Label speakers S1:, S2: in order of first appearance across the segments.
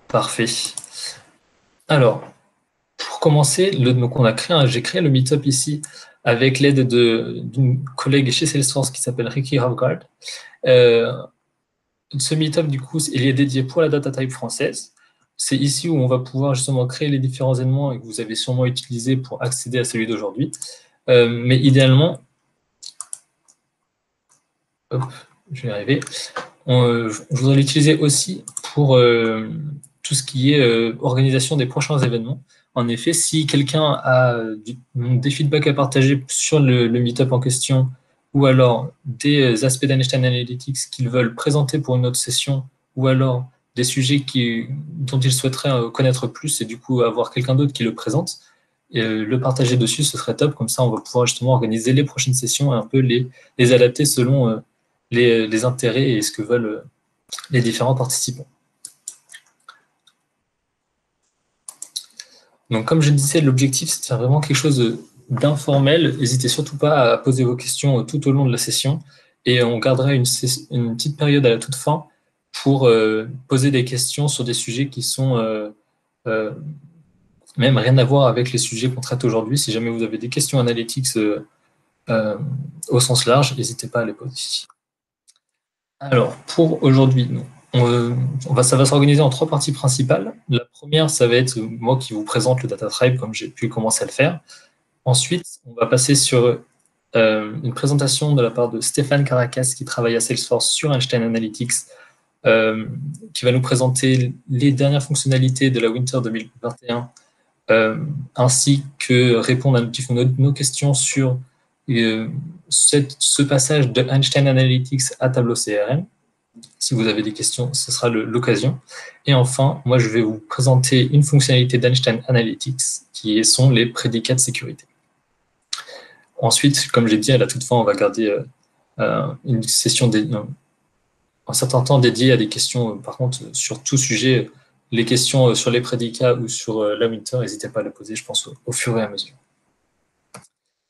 S1: Parfait. Alors, pour commencer, j'ai créé le Meetup ici avec l'aide d'une collègue chez Salesforce qui s'appelle Ricky Ravgard. Ce Meetup, du coup, il est dédié pour la data type française. C'est ici où on va pouvoir justement créer les différents éléments que vous avez sûrement utilisés pour accéder à celui d'aujourd'hui. Mais idéalement, hop, je vais y arriver. Je voudrais l'utiliser aussi pour tout ce qui est organisation des prochains événements. En effet, si quelqu'un a des feedbacks à partager sur le meetup en question, ou alors des aspects d'Einstein Analytics qu'ils veulent présenter pour une autre session, ou alors des sujets dont ils souhaiteraient connaître plus et du coup avoir quelqu'un d'autre qui le présente, et le partager dessus, ce serait top. Comme ça, on va pouvoir justement organiser les prochaines sessions et un peu les adapter selon les intérêts et ce que veulent les différents participants. Donc, comme je disais, l'objectif, c'est de faire vraiment quelque chose d'informel. N'hésitez surtout pas à poser vos questions tout au long de la session. Et on gardera une petite période à la toute fin pour poser des questions sur des sujets qui sont même rien à voir avec les sujets qu'on traite aujourd'hui. Si jamais vous avez des questions analytics au sens large, n'hésitez pas à les poser. Alors, pour aujourd'hui, ça va s'organiser en 3 parties principales. La première, ça va être moi qui vous présente le Data Tribe, comme j'ai pu commencer à le faire. Ensuite, on va passer sur une présentation de la part de Stéphane Caracas, qui travaille à Salesforce sur Einstein Analytics, qui va nous présenter les dernières fonctionnalités de la Winter 2021, ainsi que répondre à nos questions sur ce passage de Einstein Analytics à Tableau CRM. Si vous avez des questions, ce sera l'occasion. Et enfin, moi, je vais vous présenter une fonctionnalité d'Einstein Analytics qui sont les prédicats de sécurité. Ensuite, comme j'ai dit, à la toute fin, on va garder une session, un certain temps dédié à des questions, par contre, sur tout sujet. Les questions sur les prédicats ou sur la Winter, n'hésitez pas à les poser, je pense, au fur et à mesure.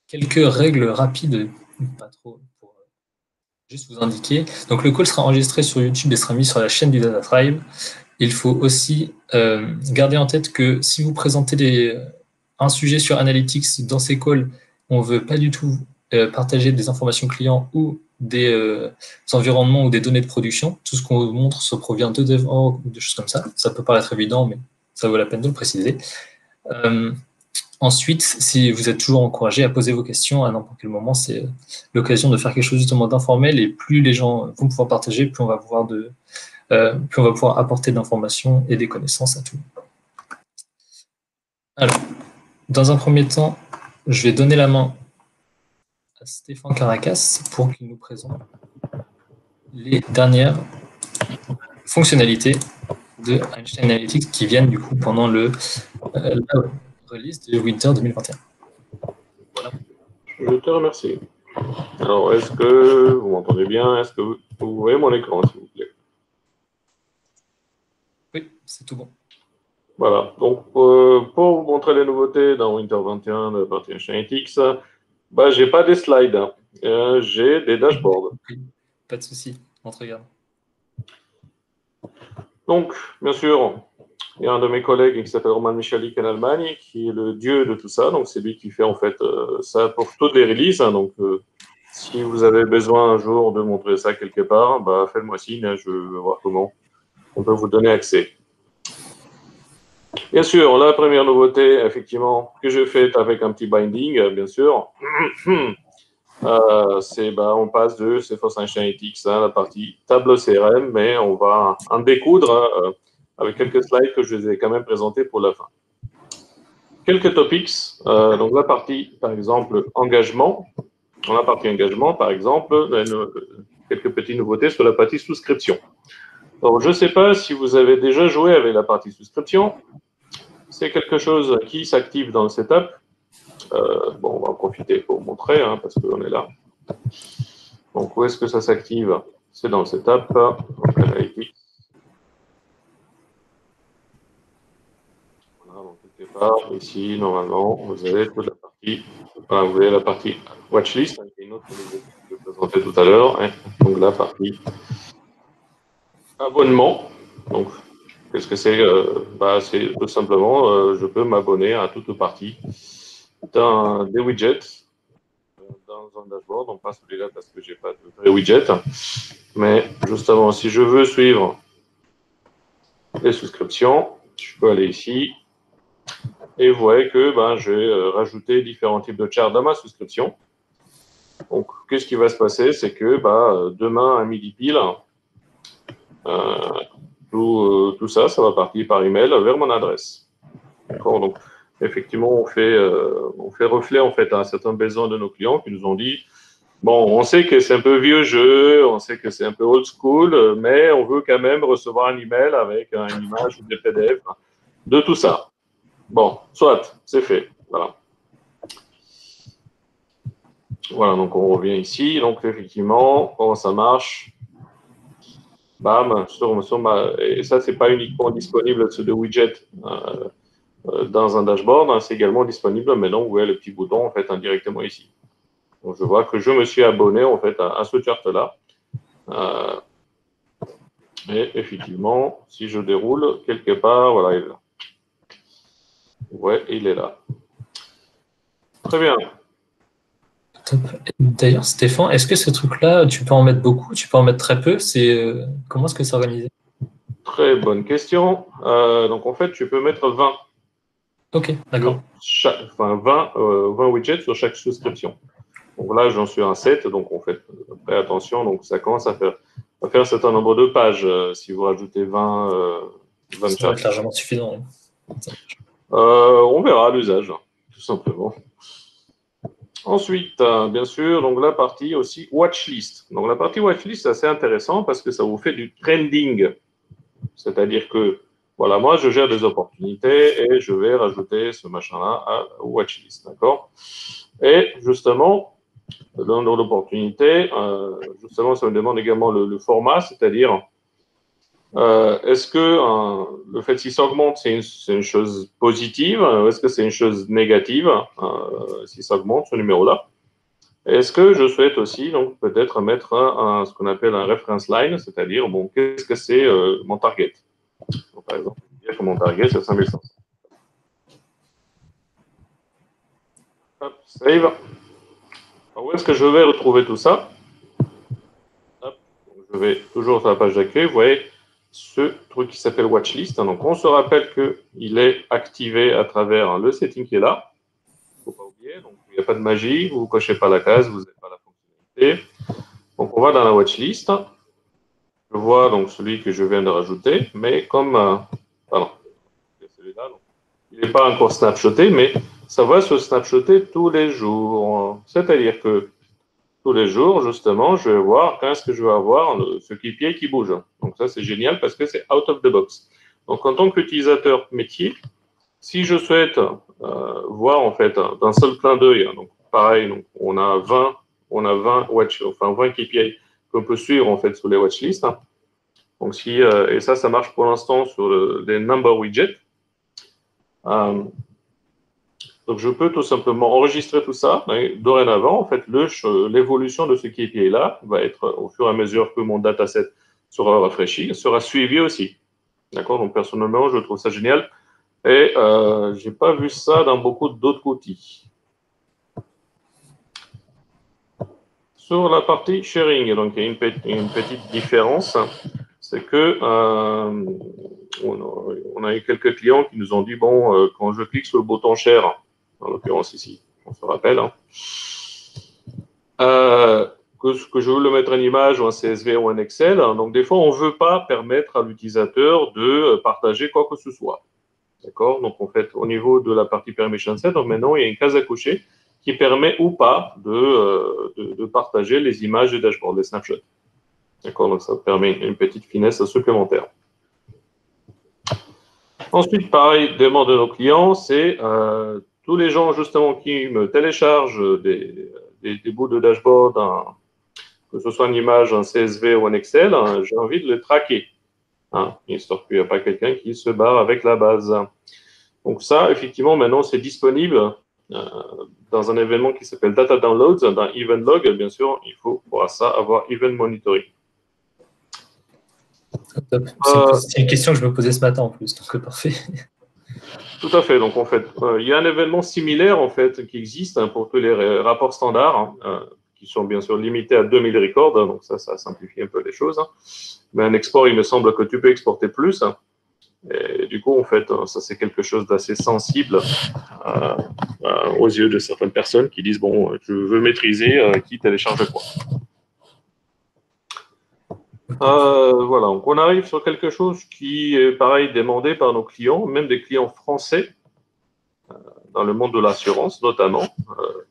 S1: Quelques règles rapides, pas trop, pour juste vous indiquer. Donc, le call sera enregistré sur YouTube et sera mis sur la chaîne du Data Tribe. Il faut aussi garder en tête que si vous présentez un sujet sur Analytics dans ces calls, on ne veut pas du tout partager des informations clients ou des environnements ou des données de production. Tout ce qu'on vous montre se provient de DevOrg ou de choses comme ça. Ça peut paraître évident, mais ça vaut la peine de le préciser. Ensuite, si vous êtes toujours encouragé à poser vos questions à n'importe quel moment, c'est l'occasion de faire quelque chose justement d'informel, et plus les gens vont pouvoir partager, plus on va pouvoir apporter d'informations et des connaissances à tout le monde. Alors, dans un premier temps, je vais donner la main à Stéphane Caracas pour qu'il nous présente les dernières fonctionnalités de Einstein Analytics qui viennent du coup pendant la release de Winter 2021.
S2: Voilà. Je te remercie. Alors, est-ce que vous m'entendez bien? Est-ce que vous voyez mon écran, s'il vous plaît?
S1: Oui, c'est tout bon.
S2: Voilà. Donc, pour vous montrer les nouveautés dans Winter 21 de la partie Einstein Analytics, je n'ai pas des slides, hein. J'ai des dashboards.
S1: Pas de souci, on te regarde.
S2: Donc, bien sûr, il y a un de mes collègues qui s'appelle Roman Michalik en Allemagne, qui est le dieu de tout ça. Donc, c'est lui qui fait en fait ça pour toutes les releases. Hein. Donc, si vous avez besoin un jour de montrer ça quelque part, faites-moi signe. Hein, je vais voir comment on peut vous donner accès. Bien sûr, la première nouveauté, effectivement, que j'ai faite avec un petit binding, bien sûr, on passe de Salesforce Einstein Analytics à la partie tableau CRM, mais on va en découdre avec quelques slides que je vous ai quand même présentés pour la fin. Quelques topics, donc la partie, par exemple, engagement. Dans la partie engagement, par exemple, quelques petites nouveautés sur la partie souscription. Donc, je ne sais pas si vous avez déjà joué avec la partie souscription. C'est quelque chose qui s'active dans le setup. On va en profiter pour vous montrer, hein, parce qu'on est là. Donc, où est-ce que ça s'active? C'est dans le setup. Donc, Analytics. Voilà, donc quelque part, ici, normalement, vous avez toute la partie. Voilà, vous avez la partie watchlist, avec une autre que je vais présenter tout à l'heure. Hein. Donc, la partie abonnement. Donc, Qu'est-ce que c'est c'est tout simplement, je peux m'abonner à toute partie des widgets dans un dashboard. Donc, pas celui-là parce que je n'ai pas de vrai widget. Mais justement, si je veux suivre les souscriptions, je peux aller ici. Et vous voyez que j'ai rajouté différents types de charts dans ma souscription. Donc, qu'est-ce qui va se passer? C'est que demain à midi pile, tout ça va partir par email vers mon adresse. D'accord? Donc, effectivement, on fait reflet en fait à certains besoins de nos clients qui nous ont dit bon, on sait que c'est un peu vieux jeu, on sait que c'est un peu old school, mais on veut quand même recevoir un email avec une image ou des PDF de tout ça. Bon, soit, c'est fait. Voilà. Voilà, donc on revient ici. Donc, effectivement, comment ça marche? Bam, et ça, c'est pas uniquement disponible sur le widget dans un dashboard, hein, c'est également disponible maintenant. Vous voyez le petit bouton en fait indirectement ici. Donc, je vois que je me suis abonné en fait à ce chart-là. Et effectivement, si je déroule quelque part, voilà, il est là. Ouais, il est là. Très bien.
S1: D'ailleurs, Stéphane, est-ce que ce truc-là, tu peux en mettre beaucoup, tu peux en mettre très peu? Comment est-ce que c'est organisé?
S2: Très bonne question. Donc, en fait, tu peux mettre 20.
S1: Ok, d'accord.
S2: 20 widgets sur chaque souscription. Donc là, j'en suis à 7, donc on fait très attention. Donc, ça commence à faire un certain nombre de pages si vous rajoutez 20
S1: Ça va être largement suffisant. Oui.
S2: On verra l'usage, tout simplement. Ensuite, bien sûr, donc la partie aussi watchlist. Donc la partie watchlist, c'est assez intéressant parce que ça vous fait du trending. C'est-à-dire que, voilà, moi, je gère des opportunités et je vais rajouter ce machin-là à watchlist, d'accord? Et justement, dans l'opportunité, justement, ça me demande également le format, c'est-à-dire est-ce que le fait qu'il s'augmente, c'est une chose positive ou est-ce que c'est une chose négative si ça augmente ce numéro-là? Est-ce que je souhaite aussi donc peut-être mettre ce qu'on appelle un reference line, c'est-à-dire bon, qu'est-ce que c'est mon target? Donc, par exemple, dire que mon target c'est 5500. Hop, save. Alors, où est-ce que je vais retrouver tout ça? Hop, je vais toujours sur la page d'accueil. Vous voyez ce truc qui s'appelle watchlist. Donc, on se rappelle qu'il est activé à travers le setting qui est là. Il ne faut pas oublier. Donc, il n'y a pas de magie. Vous ne cochez pas la case. Vous n'avez pas la fonctionnalité. Donc, on va dans la watchlist. Je vois donc celui que je viens de rajouter, mais comme pardon, celui-là, il n'est pas encore snapshoté, mais ça va se snapshoter tous les jours. C'est-à-dire que tous les jours, justement, je vais voir quand est-ce que je vais avoir ce KPI qui bouge. Donc ça, c'est génial parce que c'est out of the box. Donc en tant qu'utilisateur métier, si je souhaite voir en fait d'un seul clin d'œil, donc pareil, donc on a 20 20 KPI qu'on peut suivre en fait sur les watchlists. Donc et ça marche pour l'instant sur les number widgets. Donc je peux tout simplement enregistrer tout ça. Et dorénavant, en fait, l'évolution de ce KPI-là va être au fur et à mesure que mon dataset sera rafraîchi, sera suivi aussi. D'accord? Donc personnellement, je trouve ça génial. Et je n'ai pas vu ça dans beaucoup d'autres outils. Sur la partie sharing, donc il y a une petite différence, c'est que on a eu quelques clients qui nous ont dit bon, quand je clique sur le bouton share, en l'occurrence ici, on se rappelle, que je veux le mettre en image ou en CSV ou en Excel, donc des fois on ne veut pas permettre à l'utilisateur de partager quoi que ce soit. D'accord? Donc, en fait, au niveau de la partie permission set, donc maintenant, il y a une case à cocher qui permet ou pas de partager les images du dashboard, les snapshots. D'accord? Donc, ça permet une petite finesse supplémentaire. Ensuite, pareil, demande de nos clients, c'est tous les gens, justement, qui me téléchargent des bouts de dashboard, que ce soit une image, un CSV ou un Excel, j'ai envie de les traquer. Histoire qu'il n'y a pas quelqu'un qui se barre avec la base. Donc ça, effectivement, maintenant, c'est disponible dans un événement qui s'appelle Data Downloads, dans Event Log. Bien sûr, il faut pour ça avoir Event Monitoring.
S1: Top. C'est une question que je me posais ce matin en plus, donc parfait.
S2: Tout à fait. Donc, en fait, il y a un événement similaire en fait qui existe pour tous les rapports standards, qui sont bien sûr limités à 2000 records. Donc, ça simplifie un peu les choses. Mais un export, il me semble que tu peux exporter plus. Et du coup, en fait, ça, c'est quelque chose d'assez sensible aux yeux de certaines personnes qui disent, bon, je veux maîtriser qui télécharge quoi. Voilà, donc on arrive sur quelque chose qui est pareil demandé par nos clients, même des clients français, dans le monde de l'assurance notamment.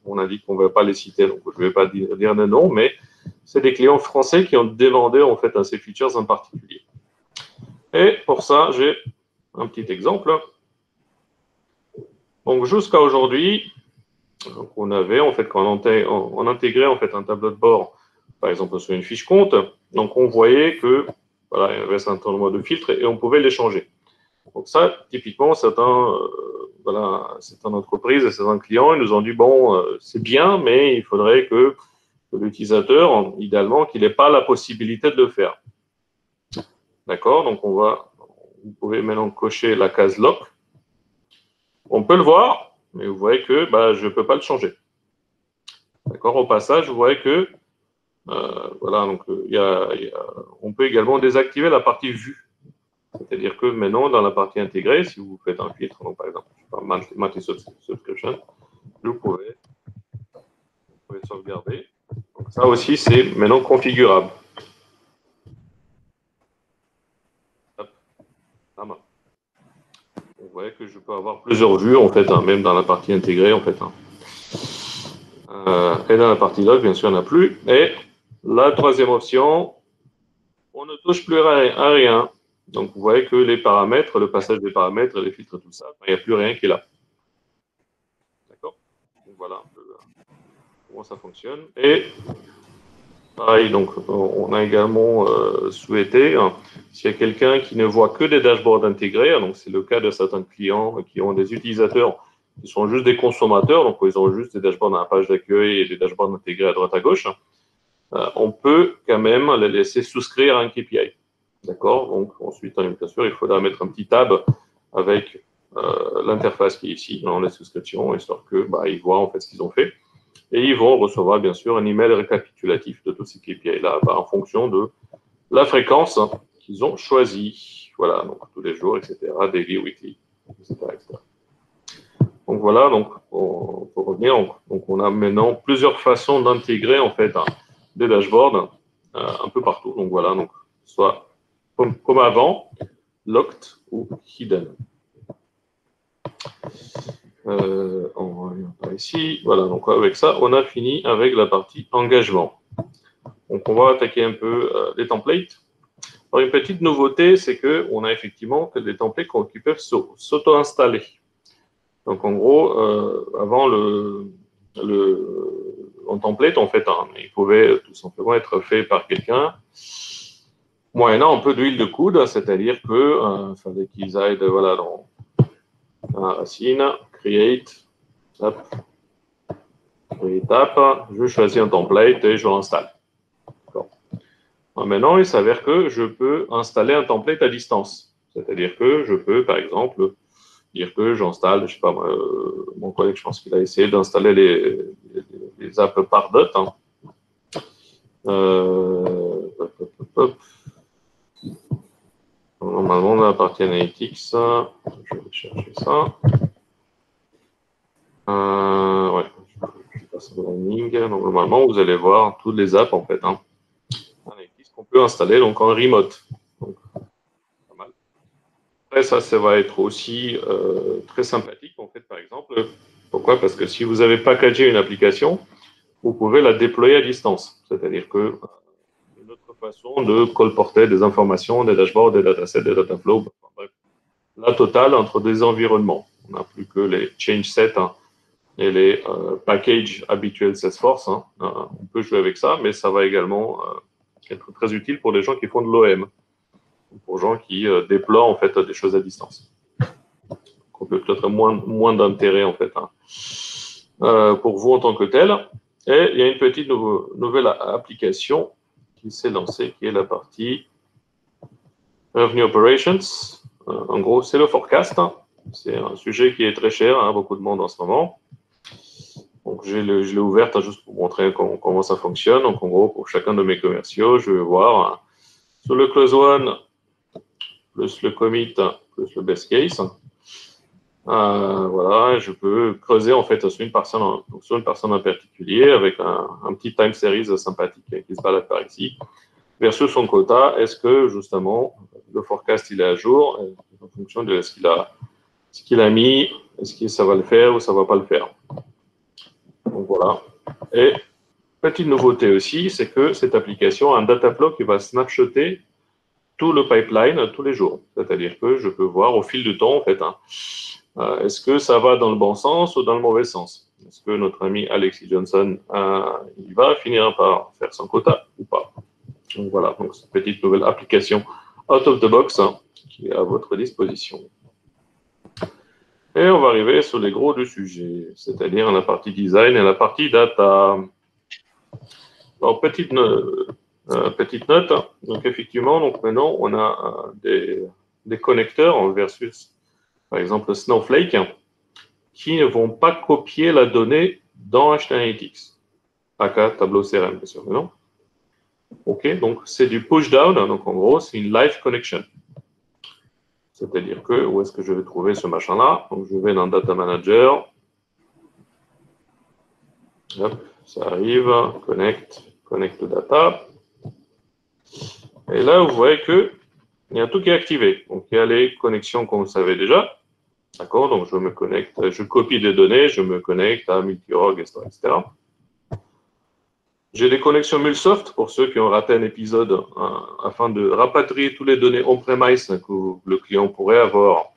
S2: On a dit qu'on ne va pas les citer, donc je ne vais pas dire le nom, mais c'est des clients français qui ont demandé en fait à ces features en particulier. Et pour ça, j'ai un petit exemple. Donc jusqu'à aujourd'hui, on avait en fait quand on intégrait en fait un tableau de bord, par exemple sur une fiche compte, donc on voyait que voilà, il y avait un certain nombre de filtres et on pouvait les changer. Donc ça, typiquement, voilà, certaines entreprises et certains clients, ils nous ont dit bon, c'est bien, mais il faudrait que l'utilisateur, idéalement, qu'il n'ait pas la possibilité de le faire. D'accord? Donc vous pouvez maintenant cocher la case lock. On peut le voir, mais vous voyez que je ne peux pas le changer. D'accord? Au passage, vous voyez que voilà, donc on peut également désactiver la partie vue. C'est-à-dire que maintenant, dans la partie intégrée, si vous faites un filtre, donc par exemple, Monthly Subscription, vous pouvez sauvegarder. Donc ça aussi, c'est maintenant configurable. Hop. Vous voyez que je peux avoir plusieurs vues, en fait, même dans la partie intégrée, en fait. Et dans la partie log, bien sûr, il n'y en a plus. Et la troisième option, on ne touche plus à rien. Donc, vous voyez que les paramètres, le passage des paramètres, les filtres, tout ça, il n'y a plus rien qui est là. D'accord? Donc, voilà comment ça fonctionne. Et pareil, donc, on a également souhaité, s'il y a quelqu'un qui ne voit que des dashboards intégrés, donc c'est le cas de certains clients qui ont des utilisateurs qui sont juste des consommateurs, donc ils ont juste des dashboards dans la page d'accueil et des dashboards intégrés à droite à gauche, on peut quand même les laisser souscrire à un KPI. D'accord? Donc ensuite, bien sûr, il faudra mettre un petit tab avec l'interface qui est ici dans les souscriptions, histoire qu'ils voient en fait ce qu'ils ont fait. Et ils vont recevoir bien sûr un email récapitulatif de tous ces KPI-là en fonction de la fréquence qu'ils ont choisie. Voilà, donc tous les jours, etc., daily, weekly, etc., etc. Donc voilà, donc pour revenir, donc on a maintenant plusieurs façons d'intégrer en fait des dashboards un peu partout. Donc voilà, donc soit comme avant, locked ou hidden. On revient par ici. Voilà, donc avec ça, on a fini avec la partie engagement. Donc on va attaquer un peu les templates. Alors une petite nouveauté, c'est qu'on a effectivement que des templates qui peuvent s'auto-installer. Donc, en gros, avant, en template, en fait, il pouvait tout simplement être fait par quelqu'un, moyennant un peu d'huile de coude, c'est-à-dire qu'il fallait qu'ils aillent voilà, dans la racine, create, hop, étape, je choisis un template et je l'installe. Maintenant, il s'avère que je peux installer un template à distance. C'est-à-dire que je peux, par exemple, dire que j'installe, je ne sais pas, mon collègue, je pense qu'il a essayé d'installer les apps par dot. Normalement, dans la partie analytics, je vais chercher ça. Ouais, je passe au running. Donc, normalement, vous allez voir toutes les apps, en fait, analytics qu'on peut installer donc en remote. Donc, pas mal. Après, ça va être aussi très sympathique, en fait, par exemple. Pourquoi? Parce que si vous avez packagé une application, vous pouvez la déployer à distance. C'est-à-dire que une autre façon de colporter des informations, des dashboards, des datasets, des dataflows, bref, la totale entre des environnements. On n'a plus que les change sets et les packages habituels Salesforce. On peut jouer avec ça, mais ça va également être très utile pour les gens qui font de l'OM, pour les gens qui déploient en fait des choses à distance. Donc, on peut peut-être moins d'intérêt en fait pour vous en tant que tel. Et il y a une petite nouvelle application qui s'est lancée, qui est la partie Revenue Operations, en gros, c'est le forecast. C'est un sujet qui est très cher à beaucoup de monde en ce moment. Donc, je l'ai ouverte juste pour montrer comment ça fonctionne. Donc, en gros, pour chacun de mes commerciaux, je vais voir sur le close one, plus le commit, plus le best case. Voilà, je peux creuser en fait sur une personne en particulier avec un petit time series sympathique qui se balade par ici, versus son quota. Est-ce que justement le forecast il est à jour en fonction de ce qu'il a mis, est-ce que ça va le faire ou ça va pas le faire. Donc voilà. Et petite nouveauté aussi, c'est que cette application a un data flow qui va snapshotter tout le pipeline tous les jours. C'est-à-dire que je peux voir au fil du temps en fait. Est-ce que ça va dans le bon sens ou dans le mauvais sens? Est-ce que notre ami Alexis Johnson, il va finir par faire son quota ou pas? Donc voilà, donc cette petite nouvelle application out of the box qui est à votre disposition. Et on va arriver sur les gros du sujet, c'est-à-dire la partie design et la partie data. Alors, petite note, donc effectivement, donc maintenant on a des connecteurs versus par exemple Snowflake, qui ne vont pas copier la donnée dans HT Analytics, aka tableau CRM, bien sûr, non? Ok, donc c'est du push-down, donc en gros, c'est une live connection. C'est-à-dire que, où est-ce que je vais trouver ce machin-là? Donc je vais dans Data Manager, hop, ça arrive, connect data, et là vous voyez que il y a tout qui est activé. Donc il y a les connexions qu'on savait déjà. D'accord, donc je me connecte, je copie des données, je me connecte à Multiorg, etc. J'ai des connexions MuleSoft pour ceux qui ont raté un épisode afin de rapatrier toutes les données on-premise que le client pourrait avoir.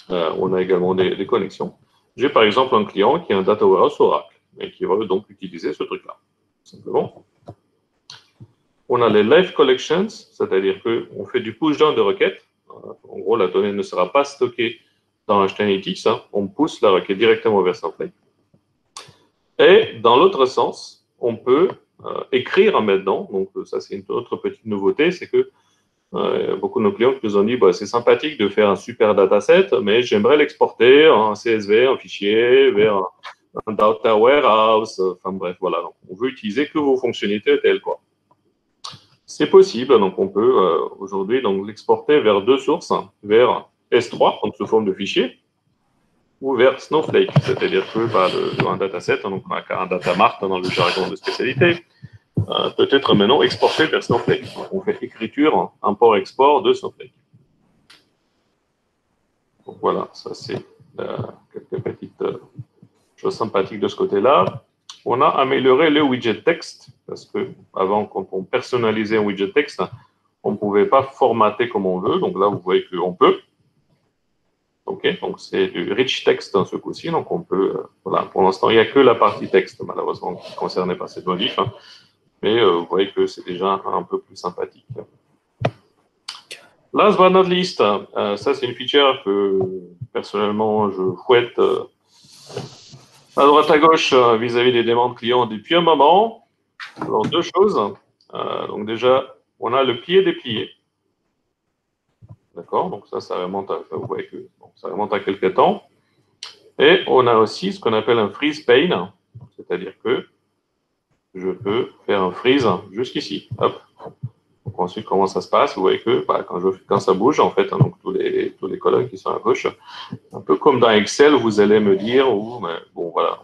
S2: On a également des connexions. J'ai par exemple un client qui a un data warehouse Oracle et qui va donc utiliser ce truc-là, simplement. On a les live collections, c'est-à-dire qu'on fait du push-down de requêtes. En gros, la donnée ne sera pas stockée dans HT Analytics, on pousse la requête directement vers Snowflake. Et dans l'autre sens, on peut écrire maintenant, donc ça c'est une autre petite nouveauté, c'est que beaucoup de nos clients nous ont dit bah, c'est sympathique de faire un super dataset, mais j'aimerais l'exporter en CSV, en fichier, vers un data warehouse, enfin bref, voilà. Donc, on veut utiliser que vos fonctionnalités telles quoi. C'est possible, donc on peut aujourd'hui l'exporter vers deux sources, vers S3, donc sous forme de fichier, ou vers Snowflake, c'est-à-dire que un dataset, donc un data mart dans le jargon de spécialité, peut être maintenant exporté vers Snowflake. Donc, on fait écriture, import-export de Snowflake. Donc voilà, ça c'est quelques petites choses sympathiques de ce côté-là. On a amélioré le widget texte, parce que avant, quand on personnalisait un widget texte, on ne pouvait pas formater comme on veut. Donc là, vous voyez qu'on peut. Ok, donc c'est du rich text dans ce coup-ci. Donc on peut, voilà, pour l'instant, il n'y a que la partie texte, malheureusement, qui est concernée par cette modif. Mais vous voyez que c'est déjà un peu plus sympathique. Last but not least, ça c'est une feature que personnellement je fouette à droite à gauche vis-à-vis des demandes clients depuis un moment. Alors deux choses. Donc déjà, on a le plié déplié. D'accord, donc ça remonte à, vous voyez que ça remonte à quelques temps. Et on a aussi ce qu'on appelle un freeze pane, c'est-à-dire que je peux faire un freeze jusqu'ici. Hop. Donc ensuite, comment ça se passe? Vous voyez que quand ça bouge, en fait, donc tous les colonnes qui sont à gauche, un peu comme dans Excel, vous allez me dire, bon voilà,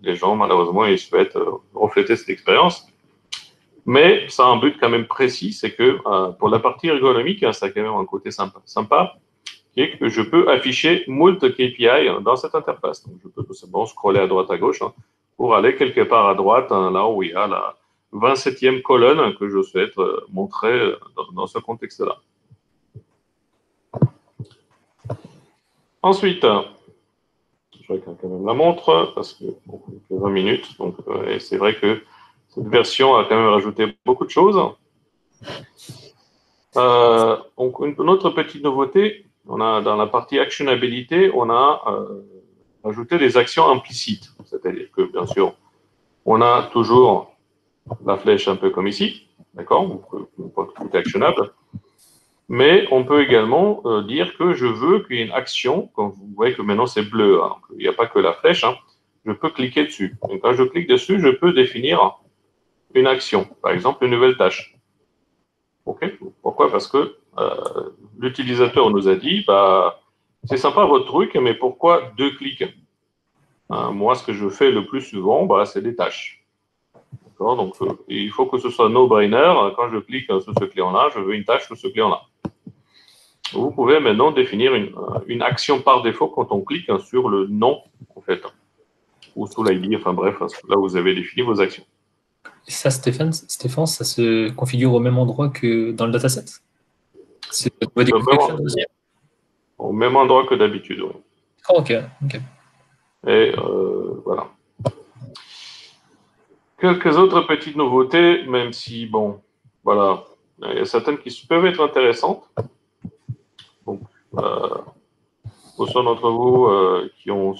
S2: les gens, malheureusement, ils souhaitent refléter cette expérience. Mais ça a un but quand même précis, c'est que pour la partie ergonomique, ça a quand même un côté sympa, qui est que je peux afficher moult KPI dans cette interface. Donc je peux tout simplement scroller à droite à gauche pour aller quelque part à droite, là où il y a la 27e colonne que je souhaite montrer dans ce contexte-là. Ensuite, je regarde quand même la montre parce que bon, 20 minutes, donc et c'est vrai que cette version a quand même rajouté beaucoup de choses. Donc une autre petite nouveauté, on a dans la partie actionnabilité, on a ajouté des actions implicites, c'est-à-dire que bien sûr, on a toujours la flèche un peu comme ici, d'accord, tout est actionnable. Mais on peut également dire que je veux qu'il y ait une action. Comme vous voyez que maintenant c'est bleu, hein, il n'y a pas que la flèche. Hein, je peux cliquer dessus. Donc, quand je clique dessus, je peux définir une action, par exemple une nouvelle tâche. Okay. Pourquoi? Parce que l'utilisateur nous a dit, bah, c'est sympa votre truc, mais pourquoi 2 clics? Moi, ce que je fais le plus souvent, bah, c'est des tâches. Donc, il faut que ce soit no-brainer. Quand je clique sur ce client-là, je veux une tâche sur ce client-là. Vous pouvez maintenant définir une action par défaut quand on clique sur le nom, en fait, ou sous l'ID, enfin bref, là où vous avez défini vos actions.
S1: Et ça, Stéphane, ça se configure au même endroit que dans le dataset? C'est
S2: au même endroit que d'habitude, oui.
S1: Oh, ok.
S2: Et voilà. Quelques autres petites nouveautés, même si, bon, voilà, il y a certaines qui peuvent être intéressantes. Donc, pour ceux d'entre vous qui ont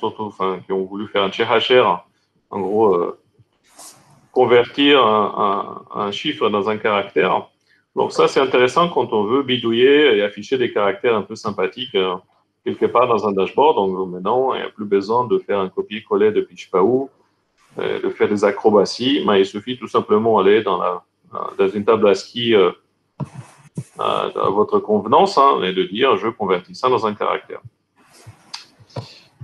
S2: voulu faire un CHR, en gros, convertir un chiffre dans un caractère. Donc ça, c'est intéressant quand on veut bidouiller et afficher des caractères un peu sympathiques quelque part dans un dashboard. Donc maintenant, il n'y a plus besoin de faire un copier-coller de PitchPaou, de faire des acrobaties, mais il suffit tout simplement d'aller dans une table ASCII à votre convenance et de dire je convertis ça dans un caractère.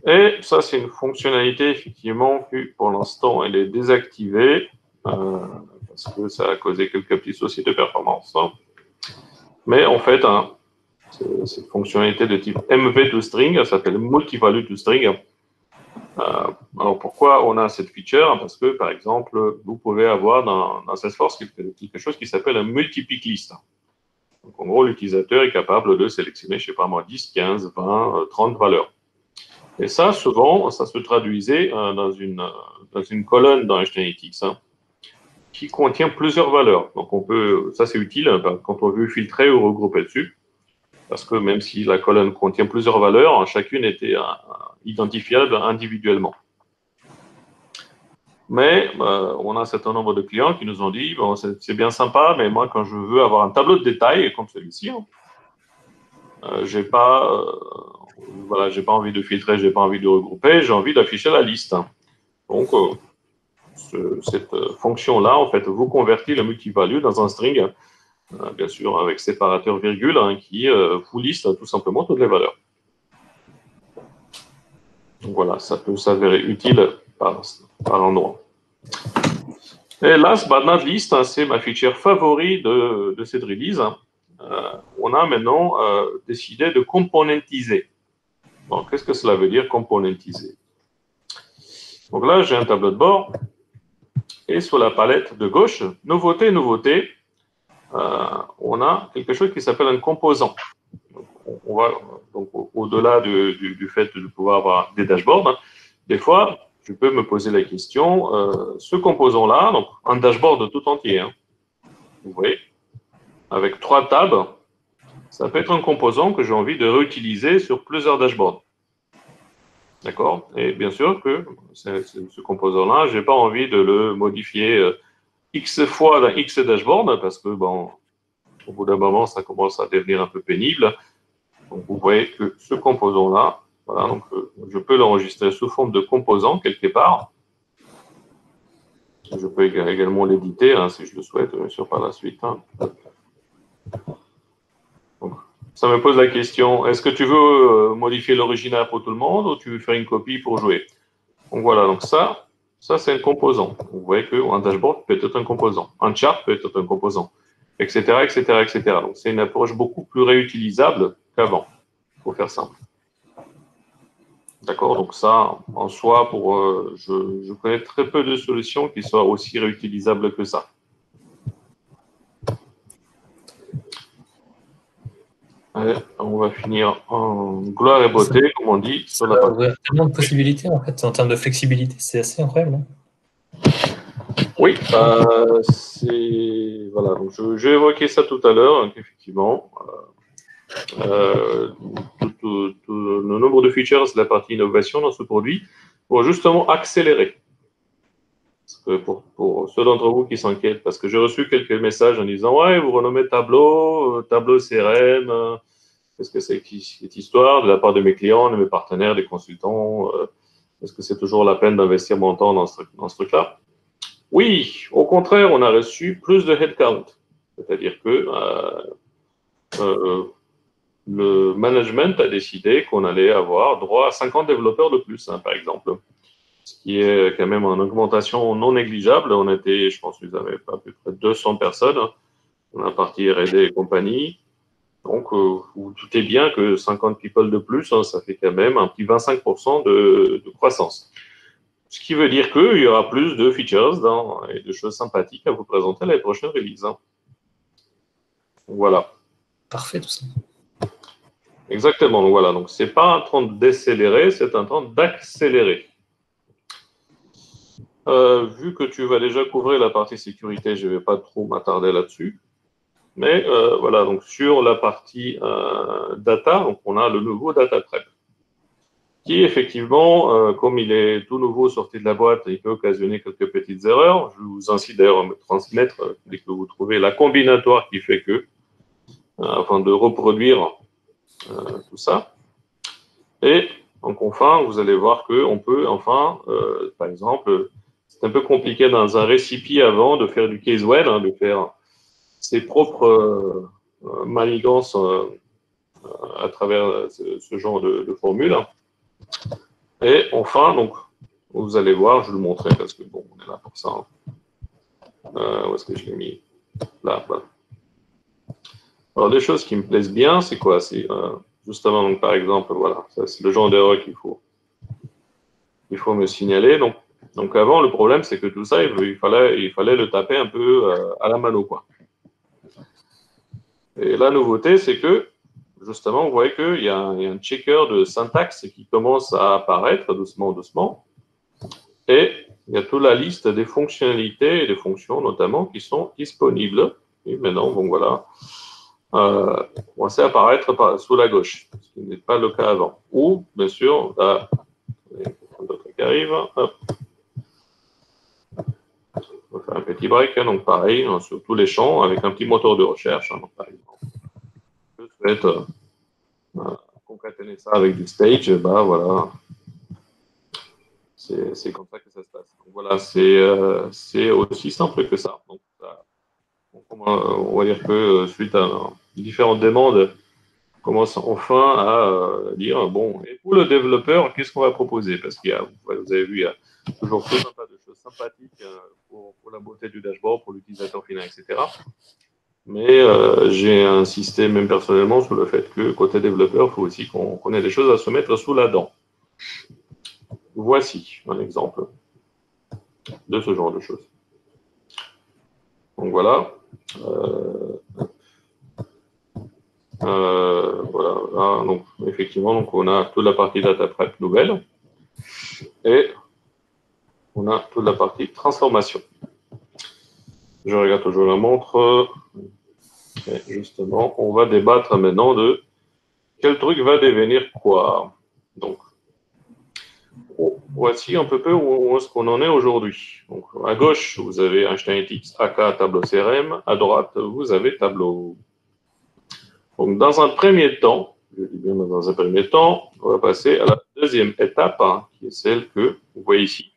S2: Et ça, c'est une fonctionnalité effectivement qui, pour l'instant, elle est désactivée parce que ça a causé quelques petits soucis de performance. Mais en fait, cette fonctionnalité de type MV2String, ça s'appelle Multivalue to String. Alors pourquoi on a cette feature? Parce que, par exemple, vous pouvez avoir dans Salesforce quelque chose qui s'appelle un multi-pick list. Donc, en gros, l'utilisateur est capable de sélectionner, je ne sais pas moi, 10, 15, 20, 30 valeurs. Et ça, souvent, ça se traduisait dans une colonne dans HTML qui contient plusieurs valeurs. Donc, ça c'est utile quand on veut filtrer ou regrouper dessus, parce que même si la colonne contient plusieurs valeurs, chacune était identifiable individuellement. Mais on a un certain nombre de clients qui nous ont dit, bon, c'est bien sympa, mais moi, quand je veux avoir un tableau de détails comme celui-ci, j'ai pas envie de filtrer, j'ai pas envie de regrouper, j'ai envie d'afficher la liste. Donc, cette fonction-là, en fait, vous convertit le multivalue dans un string, bien sûr, avec séparateur virgule, qui vous liste tout simplement toutes les valeurs. Donc voilà, ça peut s'avérer utile par endroit. Et last but not least, c'est ma feature favorite de cette release. On a maintenant décidé de componentiser. Donc, qu'est-ce que cela veut dire, componentiser? Donc là, j'ai un tableau de bord. Et sur la palette de gauche, nouveauté, on a quelque chose qui s'appelle un composant. Donc, au-delà du fait de pouvoir avoir des dashboards, des fois, je peux me poser la question, ce composant-là, donc un dashboard tout entier, vous voyez, avec 3 tabs, ça peut être un composant que j'ai envie de réutiliser sur plusieurs dashboards. D'accord? Et bien sûr que ce composant-là, je n'ai pas envie de le modifier X fois dans X dashboard parce que, bon, au bout d'un moment, ça commence à devenir un peu pénible. Donc, vous voyez que ce composant-là, voilà, donc, je peux l'enregistrer sous forme de composant quelque part. Je peux également l'éditer si je le souhaite, bien sûr, par la suite. Donc, ça me pose la question, est-ce que tu veux modifier l'original pour tout le monde ou tu veux faire une copie pour jouer? Donc voilà, donc ça c'est un composant. Vous voyez qu'un dashboard peut être un composant, un chart peut être un composant, etc., etc., etc. Donc c'est une approche beaucoup plus réutilisable qu'avant, pour faire simple. D'accord, donc ça, en soi, je connais très peu de solutions qui soient aussi réutilisables que ça. Allez, on va finir en gloire et beauté, comme on dit.
S1: Ça va ouvrir tellement de possibilités, en fait, en termes de flexibilité, c'est assez incroyable.
S2: Oui, voilà. Donc j'ai évoqué ça tout à l'heure, effectivement. Le nombre de features, c'est la partie innovation dans ce produit, pour justement accélérer. Parce pour ceux d'entre vous qui s'inquiètent, parce que j'ai reçu quelques messages en disant « Ouais, vous renommez Tableau, Tableau CRM, qu'est-ce que c'est que cette histoire de la part de mes clients, de mes partenaires, des consultants est-ce que c'est toujours la peine d'investir mon temps dans ce truc-là ?» Oui, au contraire, on a reçu plus de headcount. C'est-à-dire que le management a décidé qu'on allait avoir droit à 50 développeurs de plus, hein, par exemple. Ce qui est quand même une augmentation non négligeable. On était, je pense, vous avez à peu près 200 personnes. On a parti R&D et compagnie. Donc, vous doutez bien que 50 people de plus, hein, ça fait quand même un petit 25% de croissance. Ce qui veut dire qu'il y aura plus de features et de choses sympathiques à vous présenter à la prochaine release. Hein. Voilà.
S1: Parfait, tout ça.
S2: Exactement. Donc, voilà. Donc, ce n'est pas un temps de décélérer, c'est un temps d'accélérer. Vu que tu vas déjà couvrir la partie sécurité, je ne vais pas trop m'attarder là-dessus. Mais voilà, donc sur la partie data, donc on a le nouveau data prep, qui effectivement, comme il est tout nouveau sorti de la boîte, il peut occasionner quelques petites erreurs. Je vous incite d'ailleurs à me transmettre dès que vous trouvez la combinatoire qui fait que, afin de reproduire tout ça. Et donc enfin, vous allez voir qu'on peut enfin, par exemple, c'est un peu compliqué dans un récipient avant de faire du case well, hein, de faire ses propres manigances à travers ce genre de formule. Et enfin, donc, vous allez voir, je vais le montrer parce que bon, on est là pour ça. Hein. Où est-ce que je l'ai mis? Là, voilà. Alors, des choses qui me plaisent bien, c'est quoi? C'est justement, donc, par exemple, voilà, ça c'est le genre d'erreur qu'il faut me signaler. Donc avant, le problème, c'est que tout ça, il fallait le taper un peu à la mano, quoi. Et la nouveauté, c'est que, justement, vous voyez qu'il y a un checker de syntaxe qui commence à apparaître doucement, doucement. Et il y a toute la liste des fonctionnalités et des fonctions, notamment, qui sont disponibles. Et maintenant, bon, voilà, commence à apparaître sous la gauche, ce qui n'est pas le cas avant. Ou, bien sûr, là, d'autres qui arrivent, hop. On va faire un petit break, hein, donc pareil, hein, sur tous les champs, avec un petit moteur de recherche, hein, donc, par exemple. Je souhaite concaténer ça avec du stage, bah voilà, c'est comme ça que ça se passe. Donc voilà, c'est aussi simple que ça. Donc, on va dire que suite à différentes demandes, on commence enfin à dire, bon, et pour le développeur, qu'est-ce qu'on va proposer? Parce qu'il y a, vous avez vu, il y a toujours tout un tas de choses sympathiques pour la beauté du dashboard, pour l'utilisateur final, etc. Mais j'ai insisté même personnellement sur le fait que côté développeur, il faut aussi qu'on ait des choses à se mettre sous la dent. Voici un exemple de ce genre de choses. Donc voilà. Voilà. Là, donc, effectivement, donc on a toute la partie data prep nouvelle et on a toute la partie transformation. Je regarde toujours la montre. Et justement, on va débattre maintenant de quel truc va devenir quoi. Donc, voici un peu où est-ce qu'on en est aujourd'hui. Donc, à gauche, vous avez Einstein X, AK, Tableau CRM. À droite, vous avez Tableau. Donc, dans un premier temps, je dis bien dans un premier temps, on va passer à la deuxième étape, hein, qui est celle que vous voyez ici.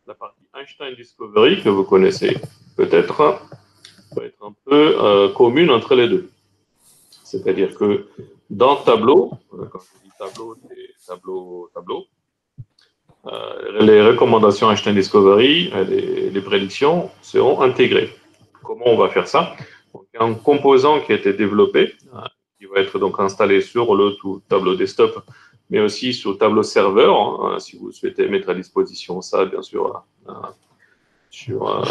S2: La partie Einstein Discovery, que vous connaissez peut-être, va être un peu commune entre les deux. C'est-à-dire que dans Tableau, quand je dis Tableau, c'est Tableau. Les recommandations Einstein Discovery, les prédictions seront intégrées. Comment on va faire ça? Donc, un composant qui a été développé, qui va être donc installé sur le tableau desktop, mais aussi sur tableau serveur, hein, si vous souhaitez mettre à disposition ça, bien sûr, sur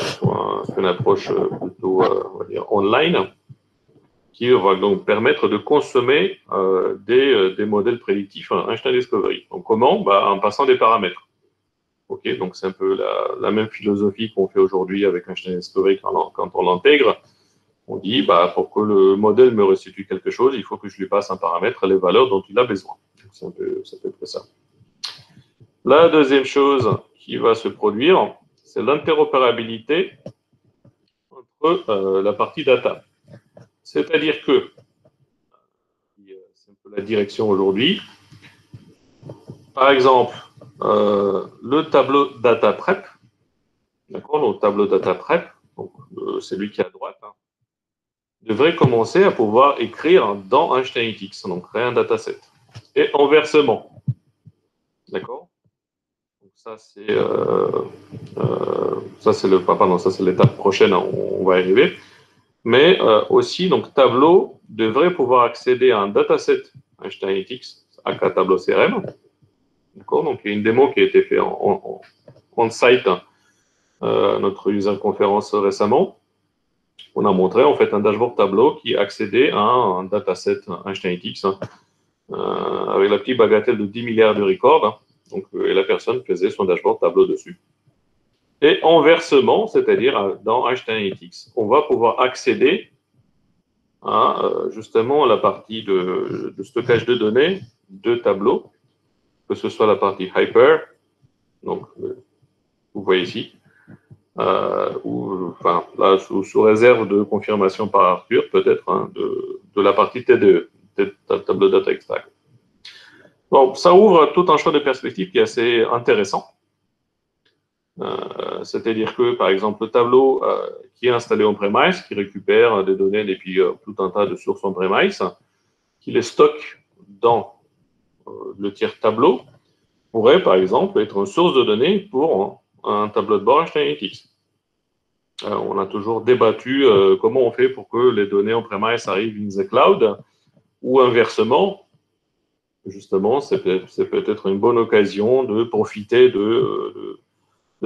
S2: une approche plutôt, on va dire, online, qui va donc permettre de consommer des modèles prédictifs Einstein Discovery. Donc comment? En passant des paramètres. Ok, donc c'est un peu la même philosophie qu'on fait aujourd'hui avec Einstein Discovery quand on l'intègre. On dit, pour que le modèle me restitue quelque chose, il faut que je lui passe un paramètre, les valeurs dont il a besoin. C'est un peu près ça. La deuxième chose qui va se produire, c'est l'interopérabilité entre la partie data. C'est-à-dire que, c'est un peu la direction aujourd'hui, par exemple, le tableau data prep, d'accord, le tableau data prep, celui qui est à droite, devrait commencer à pouvoir écrire dans HTML5, donc créer un dataset. Et inversement, d'accord. Donc ça c'est l'étape prochaine, on va y arriver. Mais aussi, donc Tableau devrait pouvoir accéder à un dataset HTML5 aka Tableau CRM. D'accord. Donc il y a une démo qui a été faite en site notre user conférence récemment. On a montré en fait un dashboard Tableau qui accédait à un dataset HTML5 avec la petite bagatelle de 10 milliards de records. Donc, et la personne faisait son dashboard Tableau dessus. Et inversement, c'est-à-dire dans HTML5, on va pouvoir accéder à justement la partie de stockage de données de Tableau, que ce soit la partie Hyper, donc vous voyez ici, ou enfin là sous réserve de confirmation par Arthur, peut-être de la partie TDE, Tableau Data Extract. Bon, ça ouvre tout un champ de perspectives qui est assez intéressant. C'est-à-dire que, par exemple, le tableau qui est installé en premise, qui récupère des données depuis tout un tas de sources en premise, qui les stocke dans le tiers tableau, pourrait, par exemple, être une source de données pour un tableau de bord HTML5. On a toujours débattu comment on fait pour que les données en premise arrivent in the cloud, ou inversement, justement, c'est peut-être une bonne occasion de profiter de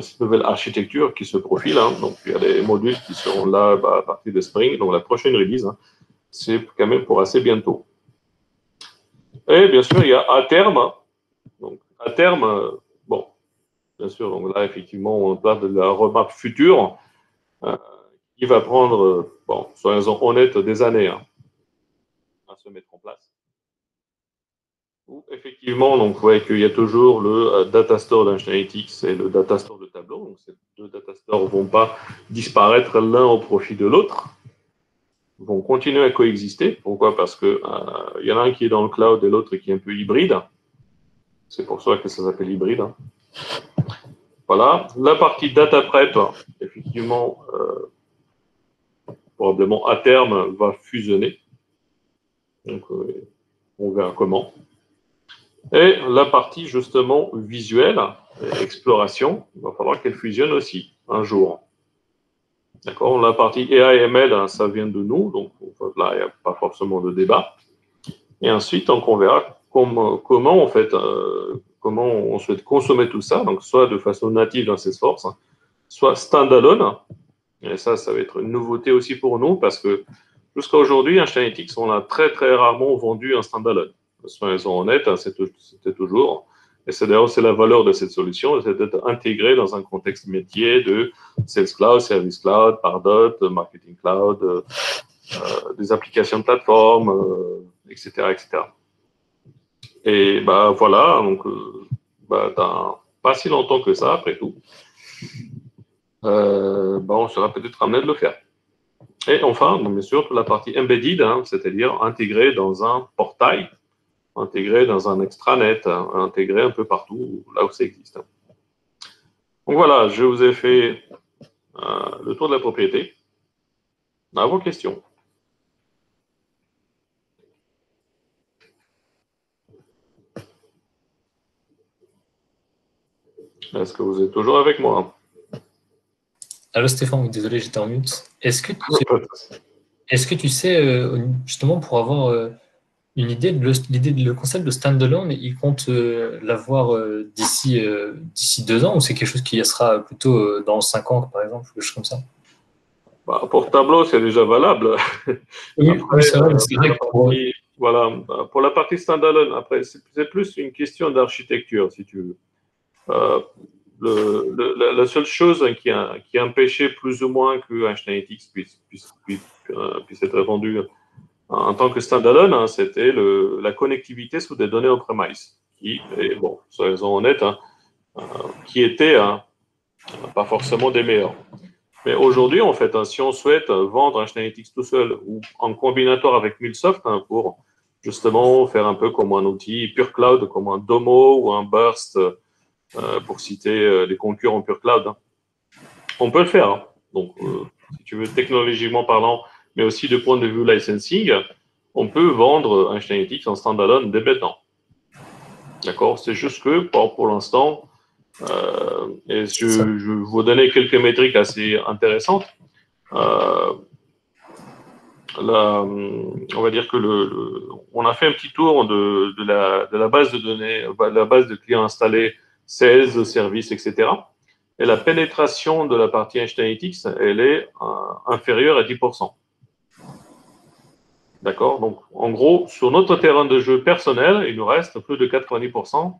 S2: cette nouvelle architecture qui se profile. Donc, il y a des modules qui seront là à partir de Spring. Donc, la prochaine release, c'est quand même pour assez bientôt. Et bien sûr, il y a à terme. Donc, à terme, bon, bien sûr, donc là, effectivement, on parle de la roadmap future qui va prendre, bon, soyons honnêtes, des années à se mettre en place. Effectivement, donc, vous voyez qu'il y a toujours le data store d'HTML5 et le data store de Tableau. Donc, ces deux data stores ne vont pas disparaître l'un au profit de l'autre. Ils vont continuer à coexister. Pourquoi? Parce qu'il y en a un qui est dans le cloud et l'autre qui est un peu hybride. C'est pour ça que ça s'appelle hybride. Voilà. La partie data prep, effectivement, probablement à terme, va fusionner. Donc, on verra comment. Et la partie justement visuelle, exploration, il va falloir qu'elle fusionne aussi un jour. D'accord. La partie AI/ML, ça vient de nous, donc là, il n'y a pas forcément de débat. Et ensuite, donc, on verra comment en fait, comment on souhaite consommer tout ça, donc soit de façon native dans Salesforce, soit standalone. Et ça va être une nouveauté aussi pour nous parce que jusqu'à aujourd'hui, HTML5, on a très très rarement vendu un standalone. Soyons honnêtes, c'était toujours. Et c'est d'ailleurs la valeur de cette solution, c'est d'être intégré dans un contexte métier de Sales Cloud, Service Cloud, Pardot, Marketing Cloud, des applications de plateforme, etc., etc. Et bah voilà, donc dans pas si longtemps que ça, après tout, on sera peut-être amené de le faire. Et enfin, bien sûr, la partie embedded, c'est-à-dire intégré dans un portail, intégré dans un extranet, intégré un peu partout là où ça existe. Donc voilà, je vous ai fait le tour de la propriété. À vos questions. Est-ce que vous êtes toujours avec moi?
S1: Allô Stéphane, oui, désolé, j'étais en mute. Est-ce que tu sais, justement, pour avoir une idée, le concept de standalone, il compte l'avoir d'ici 2 ans ou c'est quelque chose qui sera plutôt dans 5 ans, par exemple, quelque chose comme ça?
S2: Pour Tableau, c'est déjà valable.
S1: Oui,
S2: Après,
S1: oui, c'est vrai, mais c'est vrai que
S2: voilà, pour la partie standalone, après, c'est plus une question d'architecture, si tu veux. La seule chose qui a empêché plus ou moins que HTML5 puisse être vendu en tant que standalone, c'était la connectivité sous des données on-premise, qui, bon, soyons honnêtes, qui était pas forcément des meilleurs. Mais aujourd'hui, en fait, si on souhaite vendre HTanalytics tout seul ou en combinatoire avec MuleSoft pour justement faire un peu comme un outil Pure Cloud, comme un Domo ou un Burst, pour citer des concurrents Pure Cloud, on peut le faire. Donc, si tu veux, technologiquement parlant, mais aussi de point de vue licensing, on peut vendre HTanalytics en standalone dès maintenant. D'accord? C'est juste que pour l'instant, et je vais vous donner quelques métriques assez intéressantes. On va dire que on a fait un petit tour de la base de données, de la base de clients installés, sales, services, etc. Et la pénétration de la partie HTanalytics, elle est inférieure à 10%. D'accord? Donc, en gros, sur notre terrain de jeu personnel, il nous reste plus de 90%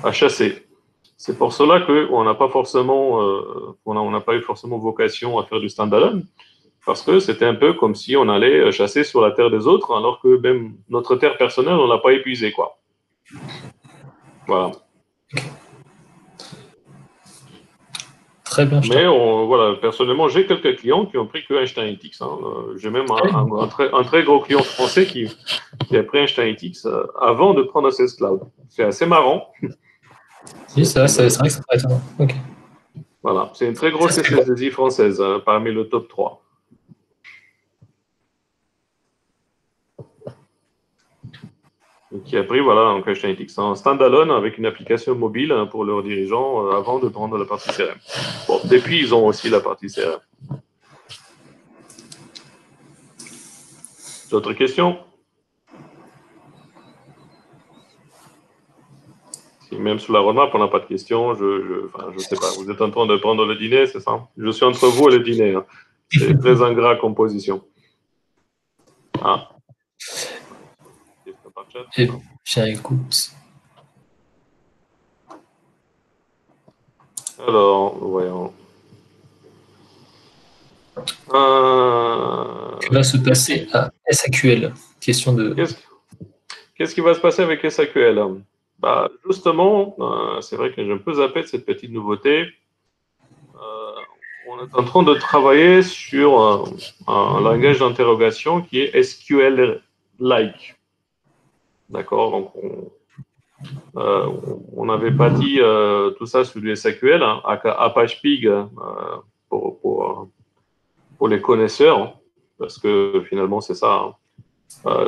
S2: à chasser. C'est pour cela qu'on n'a pas forcément, on n'a pas eu forcément vocation à faire du standalone, parce que c'était un peu comme si on allait chasser sur la terre des autres, alors que même notre terre personnelle, on l'a pas épuisée, quoi. Voilà.
S1: Très bien.
S2: Mais voilà, personnellement, j'ai quelques clients qui ont pris que HTanalytics. J'ai même un très gros client français qui a pris HTanalytics avant de prendre Sales Cloud. C'est assez marrant.
S1: Oui, c'est vrai que ça paraît étonnant. Okay.
S2: Voilà, c'est une très grosse SS2I française, parmi le top 3. Qui a pris donc HTanalytics en standalone avec une application mobile pour leurs dirigeants avant de prendre la partie CRM. Bon, depuis, ils ont aussi la partie CRM. D'autres questions? Si même sous la roadmap, on n'a pas de questions, je sais pas. Vous êtes en train de prendre le dîner, c'est ça? Je suis entre vous et le dîner. Hein. C'est très ingrat comme position. Ah.
S1: Et bien, écoute.
S2: Alors, voyons.
S1: Que va se passer à SAQL? Question de.
S2: Qu'est-ce qui va se passer avec SAQL? Bah, justement, c'est vrai que j'ai un peu zappé de cette petite nouveauté. On est en train de travailler sur un langage d'interrogation qui est SQL-like. D'accord? Donc, on n'avait pas dit tout ça sur du SAQL, Apache Pig pour les connaisseurs, parce que finalement, c'est ça.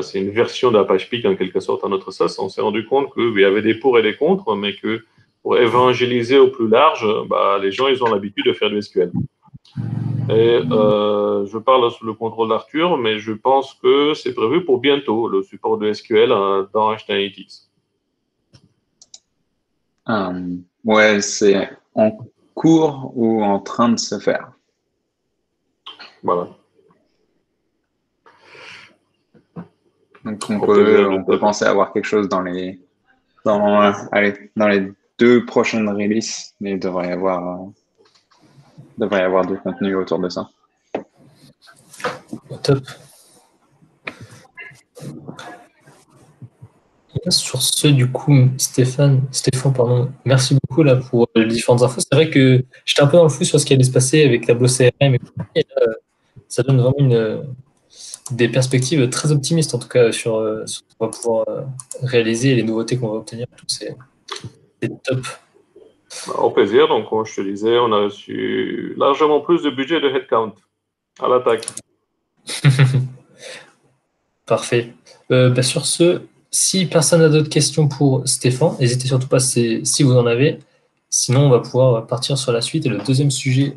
S2: C'est une version d'Apache Pig en quelque sorte à notre sauce. On s'est rendu compte qu'il y avait des pour et des contre, mais que pour évangéliser au plus large, les gens, ils ont l'habitude de faire du SQL. Et je parle sous le contrôle d'Arthur, mais je pense que c'est prévu pour bientôt, le support de SQL dans HTanalytics.
S3: Ouais, c'est en cours ou en train de se faire.
S2: Voilà.
S3: Donc on peut penser avoir quelque chose dans les 2 prochaines releases, mais il devrait y avoir du contenu autour de ça.
S1: Top. Sur ce, du coup, Stéphane, pardon, merci beaucoup là, pour les différentes infos. C'est vrai que j'étais un peu dans le flou sur ce qui allait se passer avec Tableau CRM. Et là, ça donne vraiment des perspectives très optimistes, en tout cas, sur ce qu'on va pouvoir réaliser et les nouveautés qu'on va obtenir. C'est top.
S2: Au plaisir. Donc, comme je te disais, on a reçu largement plus de budget de headcount à l'attaque.
S1: Parfait. Sur ce, si personne n'a d'autres questions pour Stéphane, n'hésitez surtout pas si vous en avez. Sinon, on va pouvoir partir sur la suite et le deuxième sujet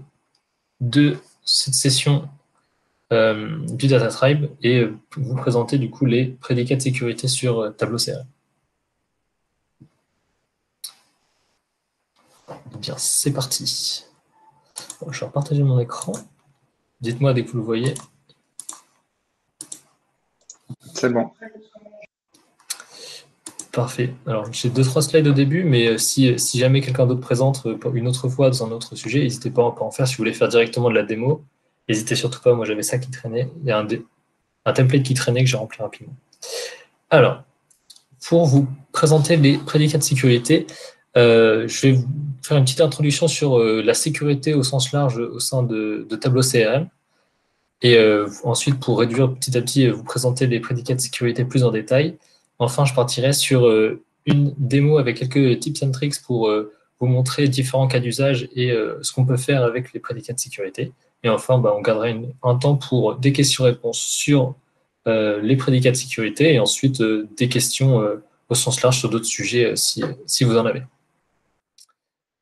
S1: de cette session du Data Tribe et vous présenter du coup les prédicats de sécurité sur Tableau CRM. Eh bien, c'est parti. Bon, je vais partager mon écran. Dites-moi dès que vous le voyez.
S3: C'est bon.
S1: Parfait. Alors, j'ai 2-3 slides au début, mais si jamais quelqu'un d'autre présente une autre fois dans un autre sujet, n'hésitez pas à en faire. Si vous voulez faire directement de la démo, n'hésitez surtout pas. Moi, j'avais ça qui traînait. Il y a un template qui traînait que j'ai rempli rapidement. Alors, pour vous présenter les prédicats de sécurité, Je vais vous faire une petite introduction sur la sécurité au sens large au sein de Tableau CRM. Et ensuite, pour réduire petit à petit, vous présenter les prédicats de sécurité plus en détail. Enfin, je partirai sur une démo avec quelques tips and tricks pour vous montrer différents cas d'usage et ce qu'on peut faire avec les prédicats de sécurité. Et enfin, on gardera un temps pour des questions-réponses sur les prédicats de sécurité et ensuite des questions au sens large sur d'autres sujets si vous en avez.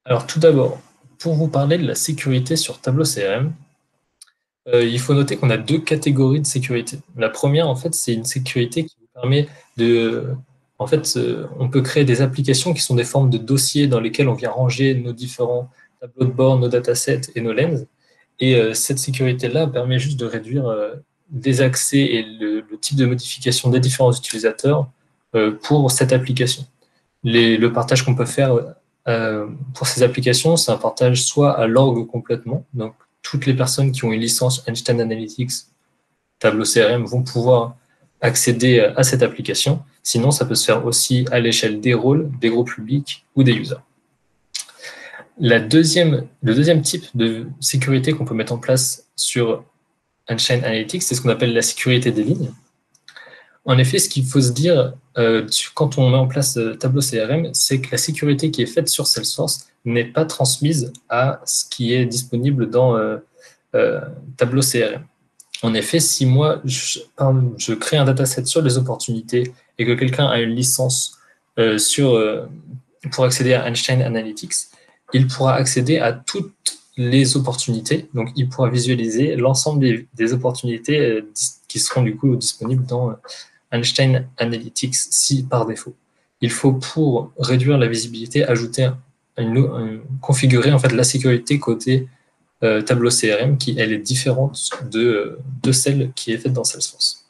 S1: Alors tout d'abord, pour vous parler de la sécurité sur Tableau CRM, il faut noter qu'on a deux catégories de sécurité. La première, en fait, c'est une sécurité qui vous permet de... En fait, on peut créer des applications qui sont des formes de dossiers dans lesquels on vient ranger nos différents tableaux de bord, nos datasets et nos lens. Et cette sécurité-là permet juste de réduire des accès et le type de modification des différents utilisateurs pour cette application. Le partage qu'on peut faire pour ces applications, c'est un partage soit à l'org complètement, donc toutes les personnes qui ont une licence Einstein Analytics, Tableau CRM, vont pouvoir accéder à cette application. Sinon, ça peut se faire aussi à l'échelle des rôles, des groupes publics ou des users. Le deuxième type de sécurité qu'on peut mettre en place sur Einstein Analytics, c'est ce qu'on appelle la sécurité des lignes. En effet, ce qu'il faut se dire quand on met en place Tableau CRM, c'est que la sécurité qui est faite sur Salesforce n'est pas transmise à ce qui est disponible dans Tableau CRM. En effet, si moi, je crée un dataset sur les opportunités et que quelqu'un a une licence pour accéder à Einstein Analytics, il pourra accéder à toutes les opportunités. Donc, il pourra visualiser l'ensemble des opportunités qui seront du coup disponibles dans Einstein Analytics par défaut. Il faut, pour réduire la visibilité, ajouter configurer en fait la sécurité côté Tableau CRM qui, elle, est différente de celle qui est faite dans Salesforce.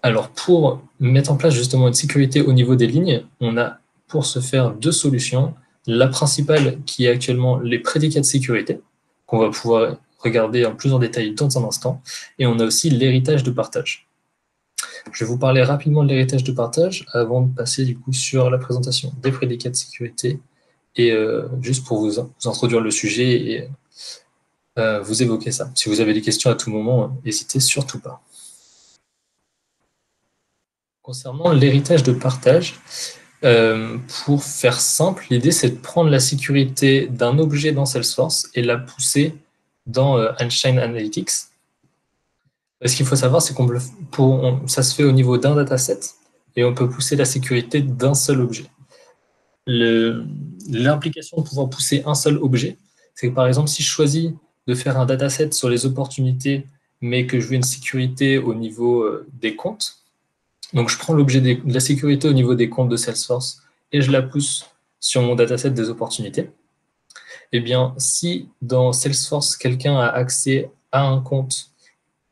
S1: Alors, pour mettre en place justement une sécurité au niveau des lignes, on a pour ce faire deux solutions. La principale qui est actuellement les prédicats de sécurité, qu'on va pouvoir regarder en plus en détail dans un instant, et on a aussi l'héritage de partage. Je vais vous parler rapidement de l'héritage de partage avant de passer du coup sur la présentation des prédicats de sécurité et juste pour vous introduire le sujet et vous évoquer ça. Si vous avez des questions à tout moment, n'hésitez surtout pas. Concernant l'héritage de partage, pour faire simple, l'idée c'est de prendre la sécurité d'un objet dans Salesforce et la pousser dans Einstein Analytics. Ce qu'il faut savoir, c'est ça se fait au niveau d'un dataset et on peut pousser la sécurité d'un seul objet. L'implication de pouvoir pousser un seul objet, c'est que par exemple, si je choisis de faire un dataset sur les opportunités, mais que je veux une sécurité au niveau des comptes, donc je prends l'objet de la sécurité au niveau des comptes de Salesforce et je la pousse sur mon dataset des opportunités. Eh bien, si dans Salesforce, quelqu'un a accès à un compte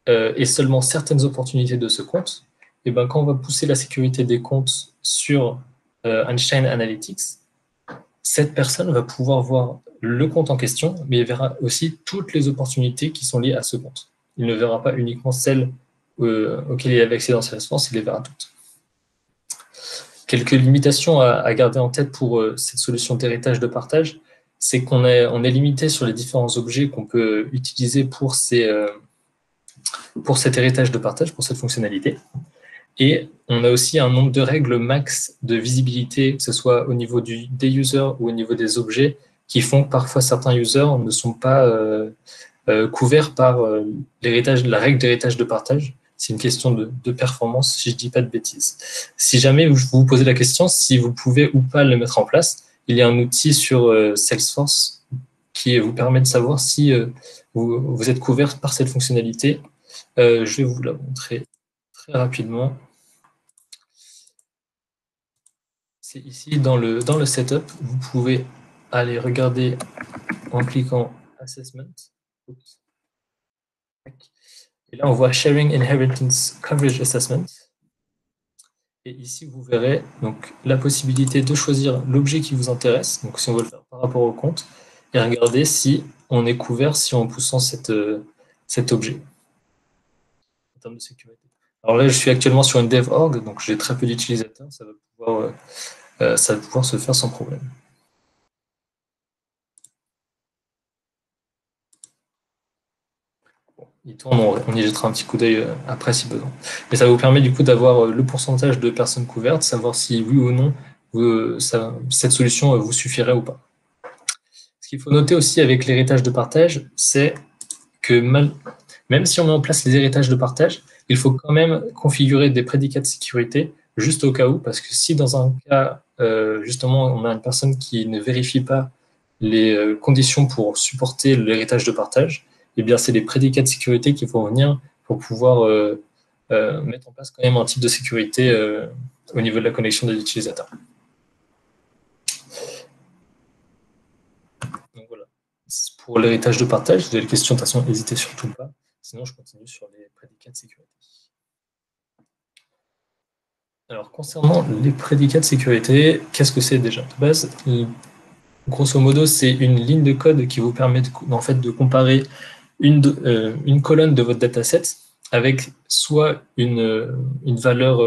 S1: et seulement certaines opportunités de ce compte, et ben, quand on va pousser la sécurité des comptes sur Einstein Analytics, cette personne va pouvoir voir le compte en question, mais il verra aussi toutes les opportunités qui sont liées à ce compte. Il ne verra pas uniquement celles auxquelles il avait accès dans Salesforce, il les verra toutes. Quelques limitations à garder en tête pour cette solution d'héritage de partage, c'est qu'on est limité sur les différents objets qu'on peut utiliser pour cet héritage de partage, pour cette fonctionnalité. Et on a aussi un nombre de règles max de visibilité, que ce soit au niveau des users ou au niveau des objets, qui font que parfois certains users ne sont pas couverts par la règle d'héritage de partage. C'est une question de performance, si je ne dis pas de bêtises. Si jamais vous vous posez la question si vous pouvez ou pas le mettre en place, il y a un outil sur Salesforce qui vous permet de savoir si vous êtes couvert par cette fonctionnalité. Je vais vous la montrer très rapidement. C'est ici dans le setup. Vous pouvez aller regarder en cliquant Assessment. Oups. Et là, on voit Sharing Inheritance Coverage Assessment. Et ici, vous verrez donc, la possibilité de choisir l'objet qui vous intéresse, donc si on veut le faire par rapport au compte, et regarder si on est couvert si en poussant cet objet en termes de sécurité. Alors là, je suis actuellement sur une dev org, donc j'ai très peu d'utilisateurs, ça va pouvoir se faire sans problème. Bon, il tourne, on y jettera un petit coup d'œil après si besoin. Mais ça vous permet du coup d'avoir le pourcentage de personnes couvertes, savoir si oui ou non cette solution vous suffirait ou pas. Ce qu'il faut noter aussi avec l'héritage de partage, c'est que même si on met en place les héritages de partage, il faut quand même configurer des prédicats de sécurité juste au cas où, parce que si dans un cas, justement, on a une personne qui ne vérifie pas les conditions pour supporter l'héritage de partage, eh bien, c'est les prédicats de sécurité qu'il faut venir pour pouvoir mettre en place quand même un type de sécurité au niveau de la connexion de l'utilisateur. Donc voilà. Pour l'héritage de partage, si vous avez des questions, de toute façon, n'hésitez surtout pas. Sinon, je continue sur les prédicats de sécurité. Alors, concernant les prédicats de sécurité, qu'est-ce que c'est déjà de base? Grosso modo, c'est une ligne de code qui vous permet en fait, de comparer une colonne de votre dataset avec soit une valeur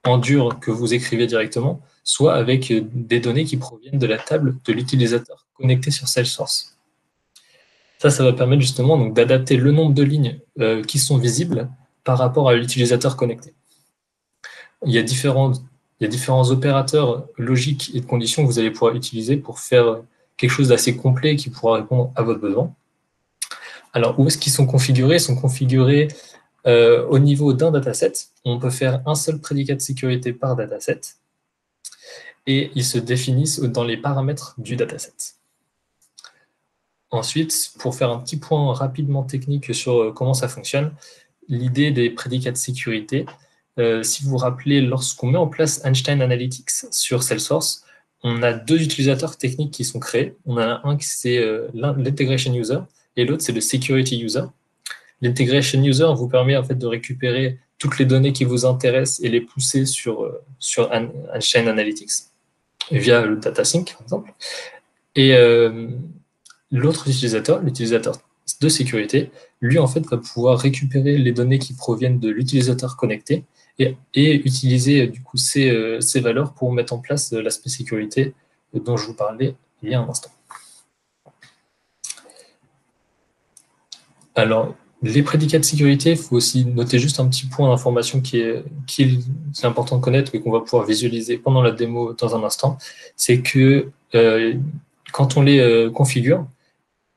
S1: en dur que vous écrivez directement, soit avec des données qui proviennent de la table de l'utilisateur connecté sur Salesforce. Ça va permettre justement d'adapter le nombre de lignes qui sont visibles par rapport à l'utilisateur connecté. Il y a différents opérateurs logiques et de conditions que vous allez pouvoir utiliser pour faire quelque chose d'assez complet qui pourra répondre à votre besoin. Alors, où est-ce qu'ils sont configurés? Ils sont configurés au niveau d'un dataset. On peut faire un seul prédicat de sécurité par dataset et ils se définissent dans les paramètres du dataset. Ensuite, pour faire un petit point rapidement technique sur comment ça fonctionne, l'idée des prédicats de sécurité, si vous vous rappelez, lorsqu'on met en place Einstein Analytics sur Salesforce, on a deux utilisateurs techniques qui sont créés. On a un qui c'est l'Integration User et l'autre c'est le Security User. L'Integration User vous permet en fait de récupérer toutes les données qui vous intéressent et les pousser sur Einstein Analytics via le Data Sync, par exemple. Et l'autre utilisateur, l'utilisateur de sécurité, lui, en fait, va pouvoir récupérer les données qui proviennent de l'utilisateur connecté et utiliser, du coup, ces valeurs pour mettre en place l'aspect sécurité dont je vous parlais il y a un instant. Alors, les prédicats de sécurité, il faut aussi noter juste un petit point d'information qui est important de connaître et qu'on va pouvoir visualiser pendant la démo dans un instant. C'est que quand on les configure,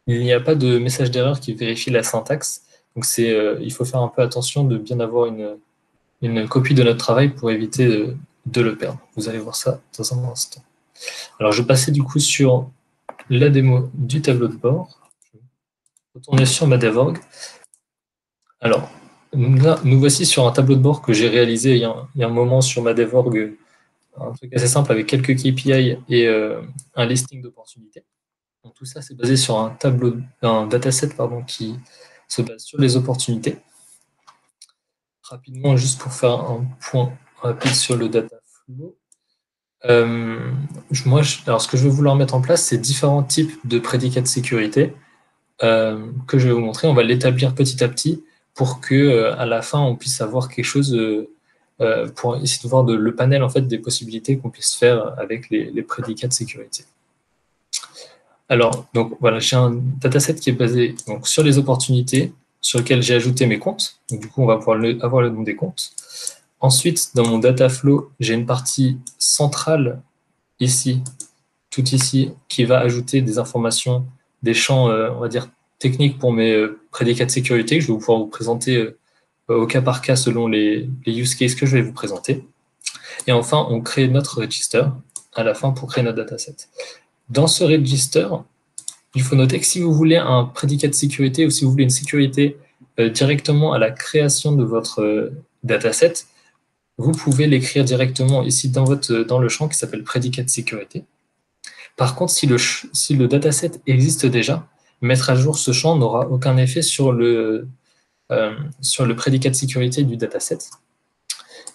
S1: il n'y a pas de message d'erreur qui vérifie la syntaxe. Donc, il faut faire un peu attention de bien avoir une copie de notre travail pour éviter de le perdre. Vous allez voir ça dans un instant. Alors, je vais passer du coup sur la démo du tableau de bord. Je vais retourner sur ma dev.org. Alors, là, nous voici sur un tableau de bord que j'ai réalisé il y a un moment sur ma dev.org, un truc assez simple avec quelques KPI et un listing d'opportunités. Donc, tout ça, c'est basé sur un dataset qui se base sur les opportunités. Rapidement, juste pour faire un point rapide sur le data flow. Alors, ce que je vais vouloir mettre en place, c'est différents types de prédicats de sécurité que je vais vous montrer. On va l'établir petit à petit pour que à la fin, on puisse avoir quelque chose pour essayer de voir le panel en fait, des possibilités qu'on puisse faire avec les prédicats de sécurité. Alors, donc voilà, j'ai un dataset qui est basé donc, sur les opportunités, sur lequel j'ai ajouté mes comptes. Donc, du coup, on va pouvoir avoir le nom des comptes. Ensuite, dans mon data flow, j'ai une partie centrale ici, tout ici, qui va ajouter des informations, des champs, on va dire, techniques pour mes prédicats de sécurité que je vais pouvoir vous présenter au cas par cas selon les use cases que je vais vous présenter. Et enfin, on crée notre register à la fin pour créer notre dataset. Dans ce register, il faut noter que si vous voulez un prédicat de sécurité ou si vous voulez une sécurité directement à la création de votre dataset, vous pouvez l'écrire directement ici dans le champ qui s'appelle prédicat de sécurité. Par contre, si le dataset existe déjà, mettre à jour ce champ n'aura aucun effet sur le prédicat de sécurité du dataset.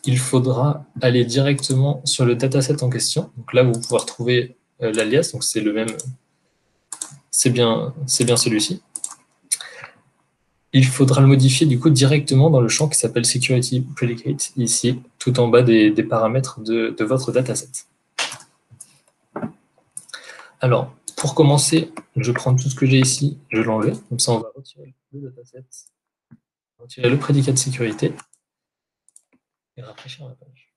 S1: Il faudra aller directement sur le dataset en question. Donc là, vous pouvez retrouver l'alias, donc c'est le même, c'est bien celui-ci. il faudra le modifier du coup directement dans le champ qui s'appelle Security Predicate, ici, tout en bas des paramètres de votre dataset. Alors, pour commencer, je prends tout ce que j'ai ici, je l'enlève, comme ça on va retirer le dataset, retirer le prédicat de sécurité et rafraîchir la page.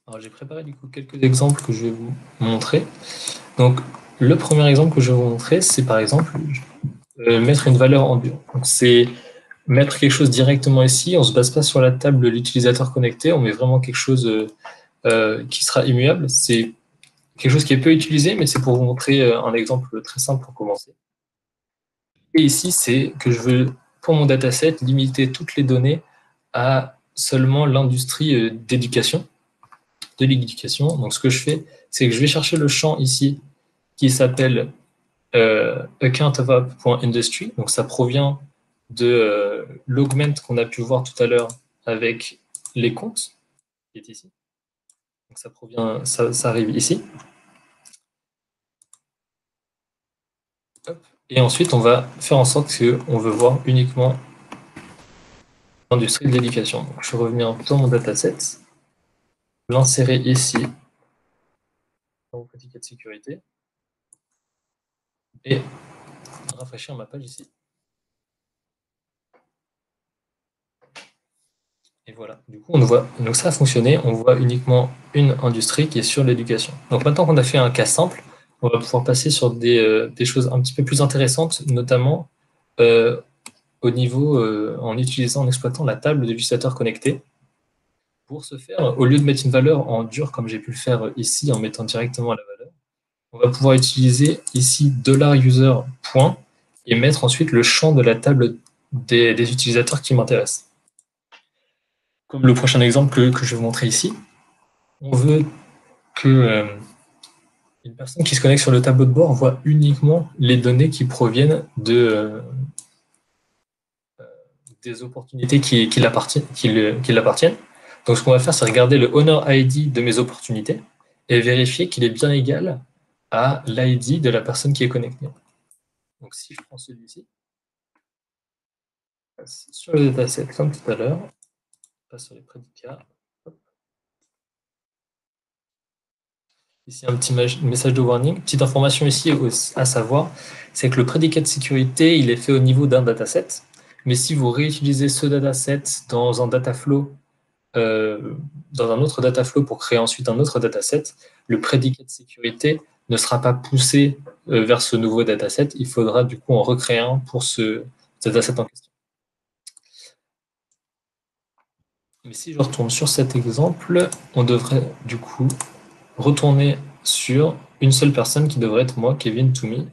S1: Alors j'ai préparé du coup quelques exemples que je vais vous montrer. Donc le premier exemple que je vais vous montrer, c'est par exemple mettre une valeur en dur. Donc c'est mettre quelque chose directement ici, on ne se base pas sur la table de l'utilisateur connecté, on met vraiment quelque chose qui sera immuable. C'est quelque chose qui est peu utilisé, mais c'est pour vous montrer un exemple très simple pour commencer. Et ici, c'est que je veux, pour mon dataset, limiter toutes les données à seulement l'industrie d'éducation, de l'éducation. Donc ce que je fais, c'est que je vais chercher le champ ici qui s'appelle accountofop.industry. Donc ça provient de l'augment qu'on a pu voir tout à l'heure avec les comptes, qui est ici. Donc ça provient, ça arrive ici. Hop. Et ensuite, on va faire en sorte qu'on veut voir uniquement l'industrie de l'éducation. Donc je vais revenir dans mon dataset, l'insérer ici dans mon petit cas de sécurité et rafraîchir ma page ici. Et voilà, du coup, on voit, donc ça a fonctionné, on voit uniquement une industrie qui est sur l'éducation. Donc maintenant qu'on a fait un cas simple, on va pouvoir passer sur des choses un petit peu plus intéressantes, notamment au niveau, en utilisant, en exploitant la table de l'utilisateur connecté. Pour ce faire, au lieu de mettre une valeur en dur, comme j'ai pu le faire ici, en mettant directement la valeur, on va pouvoir utiliser ici $user point et mettre ensuite le champ de la table des utilisateurs qui m'intéressent. Comme le prochain exemple que je vais vous montrer ici, on veut que une personne qui se connecte sur le tableau de bord voit uniquement les données qui proviennent des opportunités qui l'appartiennent. Donc ce qu'on va faire, c'est regarder le owner ID de mes opportunités et vérifier qu'il est bien égal à l'ID de la personne qui est connectée. Donc si je prends celui-ci, sur le dataset comme tout à l'heure, passe sur les prédicats. Ici, un petit message de warning. Petite information ici à savoir, c'est que le prédicat de sécurité, il est fait au niveau d'un dataset. Mais si vous réutilisez ce dataset dans un dataflow, dans un autre dataflow pour créer ensuite un autre dataset, le prédicat de sécurité ne sera pas poussé vers ce nouveau dataset. Il faudra du coup en recréer un pour ce dataset en question. Mais si je retourne sur cet exemple, on devrait du coup retourner sur une seule personne qui devrait être moi, Kevin Toomey,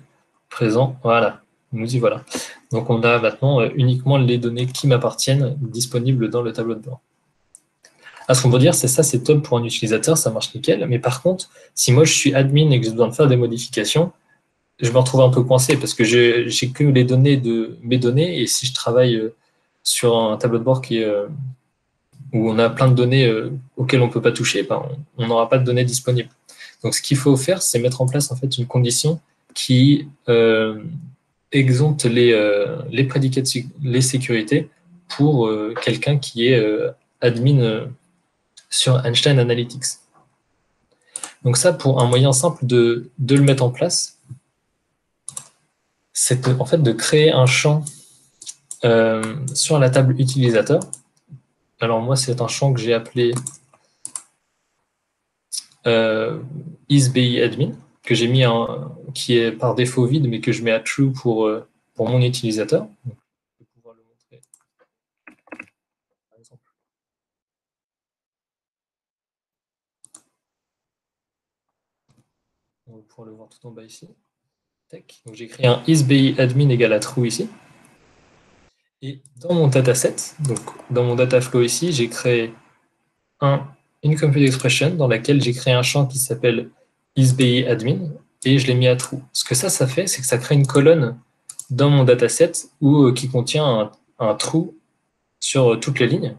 S1: présent. Voilà, nous y voilà. Donc on a maintenant uniquement les données qui m'appartiennent disponibles dans le tableau de bord. À ce qu'on peut dire, c'est ça, c'est top pour un utilisateur, ça marche nickel. Mais par contre, si moi je suis admin et que je dois faire des modifications, je me retrouve un peu coincé parce que j'ai que les données de mes données et si je travaille sur un tableau de bord où on a plein de données auxquelles on ne peut pas toucher, ben, on n'aura pas de données disponibles. Donc ce qu'il faut faire, c'est mettre en place en fait une condition qui exempte les prédicats, les sécurités pour quelqu'un qui est admin sur Einstein Analytics. Donc ça, pour un moyen simple de le mettre en place, c'est en fait de créer un champ sur la table utilisateur. Alors moi, c'est un champ que j'ai appelé isBIAdmin, que j'ai mis qui est par défaut vide, mais que je mets à true pour mon utilisateur. Donc, je vais pouvoir le montrer. Par exemple. On va pouvoir le voir tout en bas ici. Donc j'ai créé un isBIAdmin égale à true ici. Et dans mon dataset, donc dans mon dataflow ici, j'ai créé une compute expression dans laquelle j'ai créé un champ qui s'appelle isBIAdmin et je l'ai mis à true. Ce que ça fait, c'est que ça crée une colonne dans mon dataset qui contient un true sur toutes les lignes.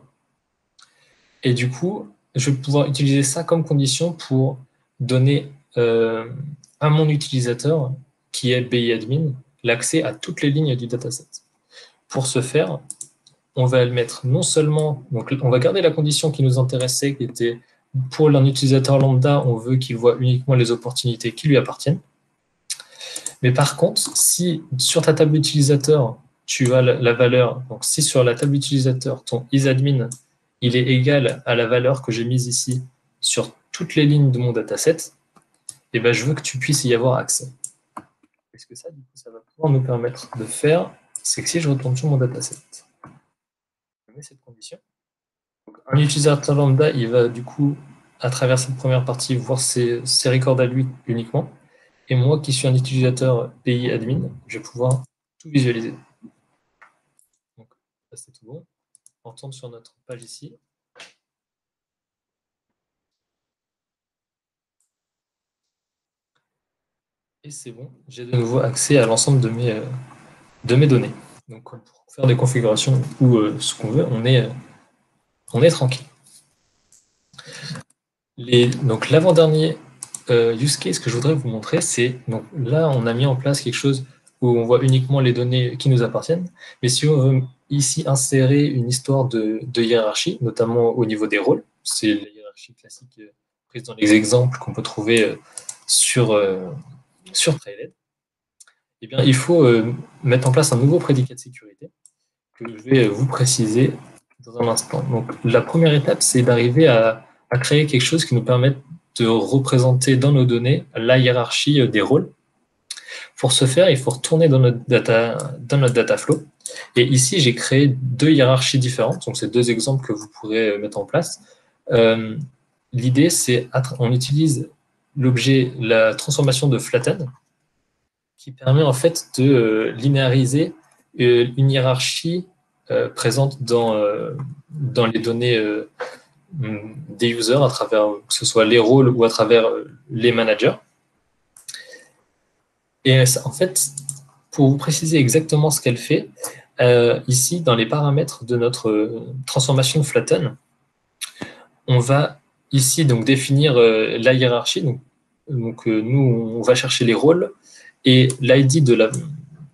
S1: Et du coup, je vais pouvoir utiliser ça comme condition pour donner à mon utilisateur, qui est BIAdmin, l'accès à toutes les lignes du dataset. Pour ce faire, on va le mettre non seulement, donc on va garder la condition qui nous intéressait, qui était pour un utilisateur lambda, on veut qu'il voit uniquement les opportunités qui lui appartiennent. Mais par contre, si sur ta table utilisateur, tu as la valeur, donc si sur la table utilisateur, ton isadmin, il est égal à la valeur que j'ai mise ici sur toutes les lignes de mon dataset, et ben je veux que tu puisses y avoir accès. Et ce que ça, du coup, ça va pouvoir nous permettre de faire, c'est que si je retourne sur mon dataset, je mets cette condition. Donc, un utilisateur lambda, il va du coup, à travers cette première partie, voir ses records à lui uniquement. Et moi, qui suis un utilisateur PI admin, je vais pouvoir tout visualiser. Donc, là, c'est tout bon. On retourne sur notre page ici. Et c'est bon, j'ai de nouveau accès à l'ensemble de mes données. Donc, pour faire des configurations ou ce qu'on veut, on est tranquille. Donc, l'avant-dernier use case que je voudrais vous montrer, c'est, donc là, on a mis en place quelque chose où on voit uniquement les données qui nous appartiennent. Mais si on veut ici insérer une histoire de hiérarchie, notamment au niveau des rôles, c'est la hiérarchie classique prise dans les exemples qu'on peut trouver sur Trailhead, eh bien, il faut mettre en place un nouveau prédicat de sécurité que je vais vous préciser dans un instant. Donc, la première étape, c'est d'arriver à créer quelque chose qui nous permette de représenter dans nos données la hiérarchie des rôles. Pour ce faire, il faut retourner dans notre data flow. Et ici, j'ai créé deux hiérarchies différentes. Donc, c'est deux exemples que vous pourrez mettre en place. L'idée, c'est on utilise l'objet, la transformation de flatten, qui permet en fait de linéariser une hiérarchie présente dans les données des users, à travers que ce soit les rôles ou à travers les managers. Et en fait, pour vous préciser exactement ce qu'elle fait, ici, dans les paramètres de notre transformation de flatten, on va ici donc définir la hiérarchie. Donc nous, on va chercher les rôles, et l'ID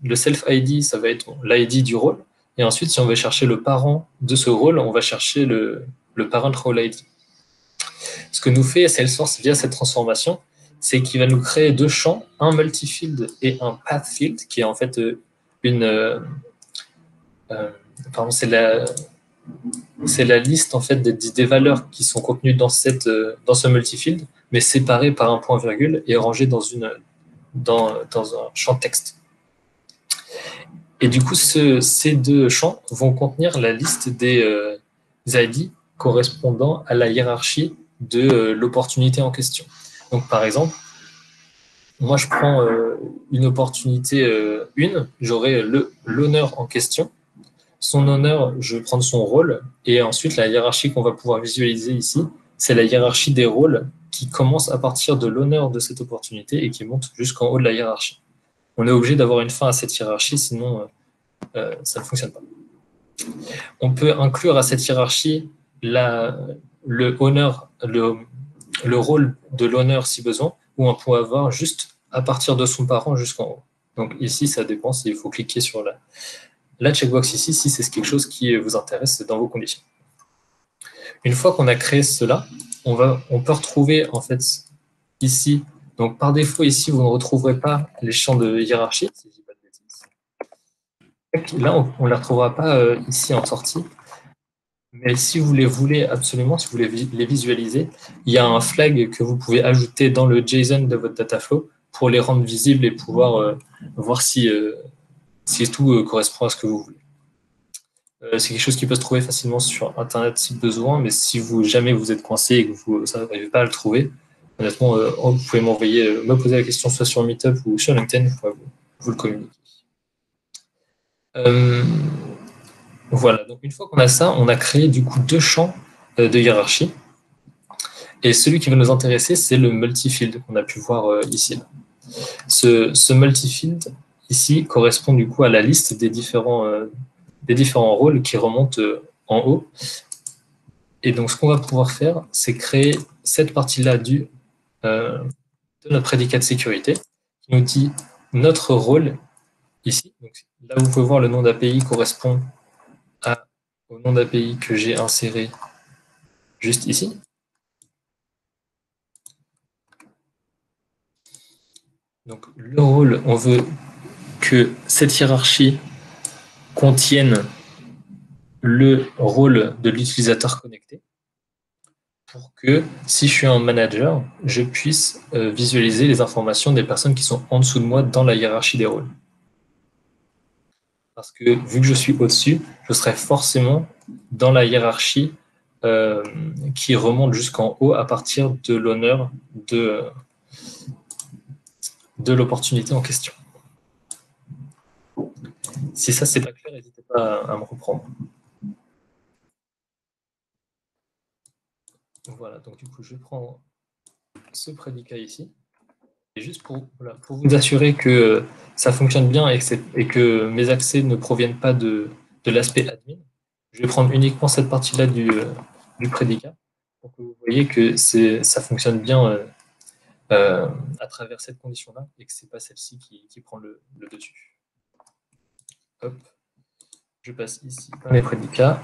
S1: le self-ID, ça va être l'ID du rôle. Et ensuite, si on veut chercher le parent de ce rôle, on va chercher le parent role ID. Ce que nous fait Salesforce via cette transformation, c'est qu'il va nous créer deux champs, un multi-field et un path field, qui est en fait c'est la liste en fait des valeurs qui sont contenues dans ce multi-field, mais séparées par un point virgule et rangées dans un champ texte. Et du coup, ces deux champs vont contenir la liste des ID correspondant à la hiérarchie de l'opportunité en question. Donc, par exemple, moi, je prends une opportunité 1, j'aurai l'honneur en question. Son honneur, je vais prendre son rôle, et ensuite, la hiérarchie qu'on va pouvoir visualiser ici, c'est la hiérarchie des rôles qui commence à partir de l'honneur de cette opportunité et qui monte jusqu'en haut de la hiérarchie. On est obligé d'avoir une fin à cette hiérarchie, sinon ça ne fonctionne pas. On peut inclure à cette hiérarchie le rôle de l'honneur si besoin, ou on peut avoir juste à partir de son parent jusqu'en haut. Donc ici, ça dépend s'il faut cliquer sur la checkbox ici, si c'est quelque chose qui vous intéresse dans vos conditions. Une fois qu'on a créé cela, on peut retrouver en fait ici, donc par défaut ici, vous ne retrouverez pas les champs de hiérarchie, si je dis pas de bêtises. Là, on ne les retrouvera pas ici en sortie. Mais si vous les voulez absolument, si vous voulez les visualiser, il y a un flag que vous pouvez ajouter dans le JSON de votre Dataflow pour les rendre visibles et pouvoir voir si tout correspond à ce que vous voulez. C'est quelque chose qui peut se trouver facilement sur Internet si besoin, mais si jamais vous êtes coincé et que vous n'arrivez pas à le trouver, honnêtement, vous pouvez me poser la question soit sur Meetup ou sur LinkedIn, je pourrais vous le communiquer. Voilà, donc une fois qu'on a ça, on a créé du coup deux champs de hiérarchie. Et celui qui va nous intéresser, c'est le multi-field qu'on a pu voir ici. Ce multi-field, ici, correspond du coup à la liste des différents rôles qui remontent en haut. Et donc, ce qu'on va pouvoir faire, c'est créer cette partie-là de notre prédicat de sécurité qui nous dit notre rôle ici. Donc, là, vous pouvez voir le nom d'API correspond au nom d'API que j'ai inséré juste ici. Donc, le rôle, on veut que cette hiérarchie contienne le rôle de l'utilisateur connecté pour que, si je suis un manager, je puisse visualiser les informations des personnes qui sont en dessous de moi dans la hiérarchie des rôles. Parce que, vu que je suis au-dessus, je serai forcément dans la hiérarchie qui remonte jusqu'en haut à partir de l'honneur de l'opportunité en question. Si ça, c'est pas clair, n'hésitez pas à me reprendre. Voilà, donc du coup, je prends ce prédicat ici. Et juste pour vous assurer que ça fonctionne bien et que mes accès ne proviennent pas de l'aspect admin, je vais prendre uniquement cette partie-là du prédicat pour que vous voyez que ça fonctionne bien à travers cette condition-là et que ce n'est pas celle-ci qui prend le dessus. Hop. Je passe ici dans les prédicats.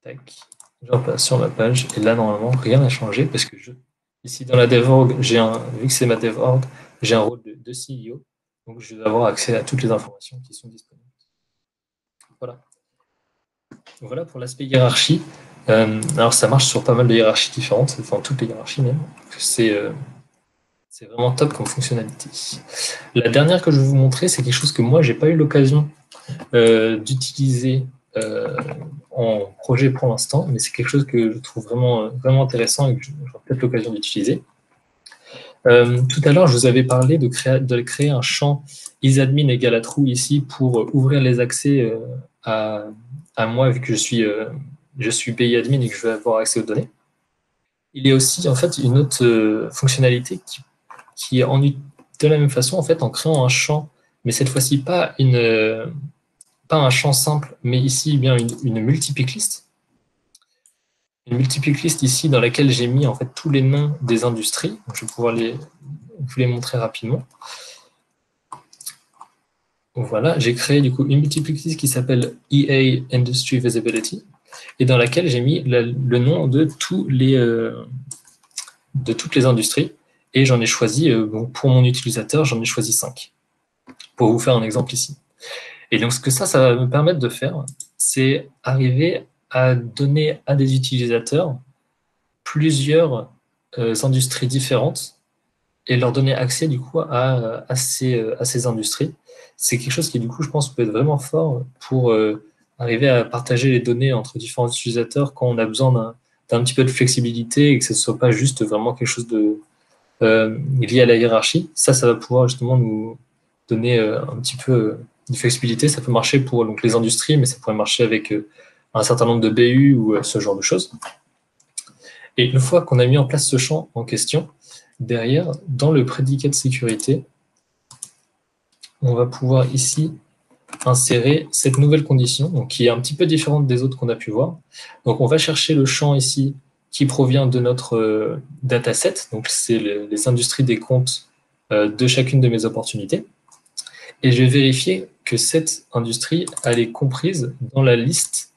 S1: Tac. Je repasse sur ma page et là, normalement, rien n'a changé parce que ici, dans la dev.org, vu que c'est ma dev.org, j'ai un rôle de CEO, donc je vais avoir accès à toutes les informations qui sont disponibles. Voilà. Voilà pour l'aspect hiérarchie. Alors, ça marche sur pas mal de hiérarchies différentes, enfin toutes les hiérarchies même. C'est vraiment top comme fonctionnalité. La dernière que je vais vous montrer, c'est quelque chose que moi, je n'ai pas eu l'occasion d'utiliser en projet pour l'instant, mais c'est quelque chose que je trouve vraiment, vraiment intéressant et que j'aurai peut-être l'occasion d'utiliser. Tout à l'heure, je vous avais parlé de créer un champ isadmin égale à true ici pour ouvrir les accès à moi, vu que je suis BI admin et que je vais avoir accès aux données. Il y a aussi en fait une autre fonctionnalité qui est de la même façon, en fait, en créant un champ, mais cette fois-ci pas un champ simple, mais ici bien une multi-pick list. Une multi-pick list ici dans laquelle j'ai mis en fait tous les noms des industries. Donc, je vais pouvoir vous les montrer rapidement. Voilà, j'ai créé du coup une multi-pick list qui s'appelle EA Industry Visibility et dans laquelle j'ai mis le nom de toutes les industries et j'en ai choisi, pour mon utilisateur, j'en ai choisi 5 pour vous faire un exemple ici. Et donc, ce que ça va me permettre de faire, c'est arriver à donner à des utilisateurs plusieurs industries différentes et leur donner accès, du coup, à ces industries. C'est quelque chose qui, du coup, je pense, peut être vraiment fort pour arriver à partager les données entre différents utilisateurs quand on a besoin d'un petit peu de flexibilité et que ce ne soit pas juste vraiment quelque chose lié à la hiérarchie. Ça va pouvoir justement nous donner un petit peu de flexibilité. Ça peut marcher pour donc, les industries, mais ça pourrait marcher avec un certain nombre de BU ou ce genre de choses. Et une fois qu'on a mis en place ce champ en question, derrière, dans le prédicat de sécurité, on va pouvoir ici insérer cette nouvelle condition, donc qui est un petit peu différente des autres qu'on a pu voir. Donc, on va chercher le champ ici qui provient de notre dataset, donc c'est les industries des comptes de chacune de mes opportunités. Et je vais vérifier que cette industrie, elle est comprise dans la liste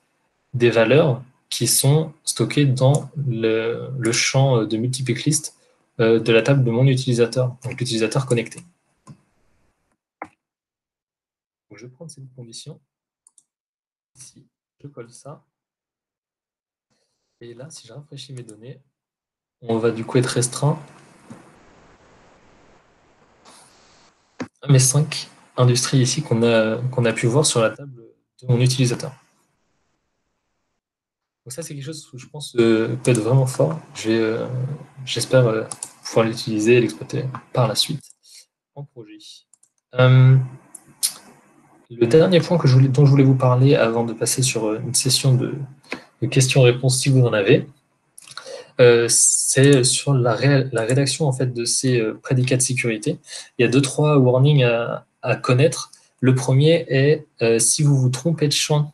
S1: des valeurs qui sont stockées dans le champ de multi-pick list de la table de mon utilisateur, donc l'utilisateur connecté. Donc, je vais prendre cette condition. Ici, je colle ça. Et là, si je rafraîchis mes données, on va du coup être restreint à mes 5 industries ici qu'on a pu voir sur la table de mon utilisateur. Donc ça, c'est quelque chose que je pense peut être vraiment fort. J'espère pouvoir l'utiliser et l'exploiter par la suite en projet. Le dernier point dont je voulais vous parler avant de passer sur une session de questions-réponses si vous en avez, c'est sur la rédaction en fait, de ces prédicats de sécurité. Il y a 2-3 warnings à connaître. Le premier est si vous vous trompez de champ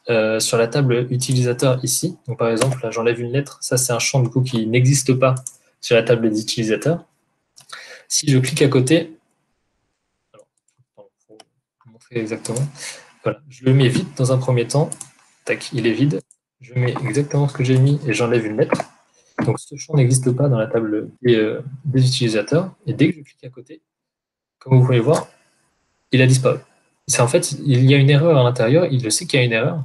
S1: sur la table utilisateur ici. Donc, par exemple, là, j'enlève une lettre. Ça, c'est un champ du coup qui n'existe pas sur la table des utilisateurs. Si je clique à côté, montrer exactement. Voilà, je le mets vide dans un premier temps. Tac, il est vide. Je mets exactement ce que j'ai mis et j'enlève une lettre. Donc ce champ n'existe pas dans la table des utilisateurs. Et dès que je clique à côté, comme vous pouvez voir, il a disparu. C'est en fait, il y a une erreur à l'intérieur, il le sait qu'il y a une erreur,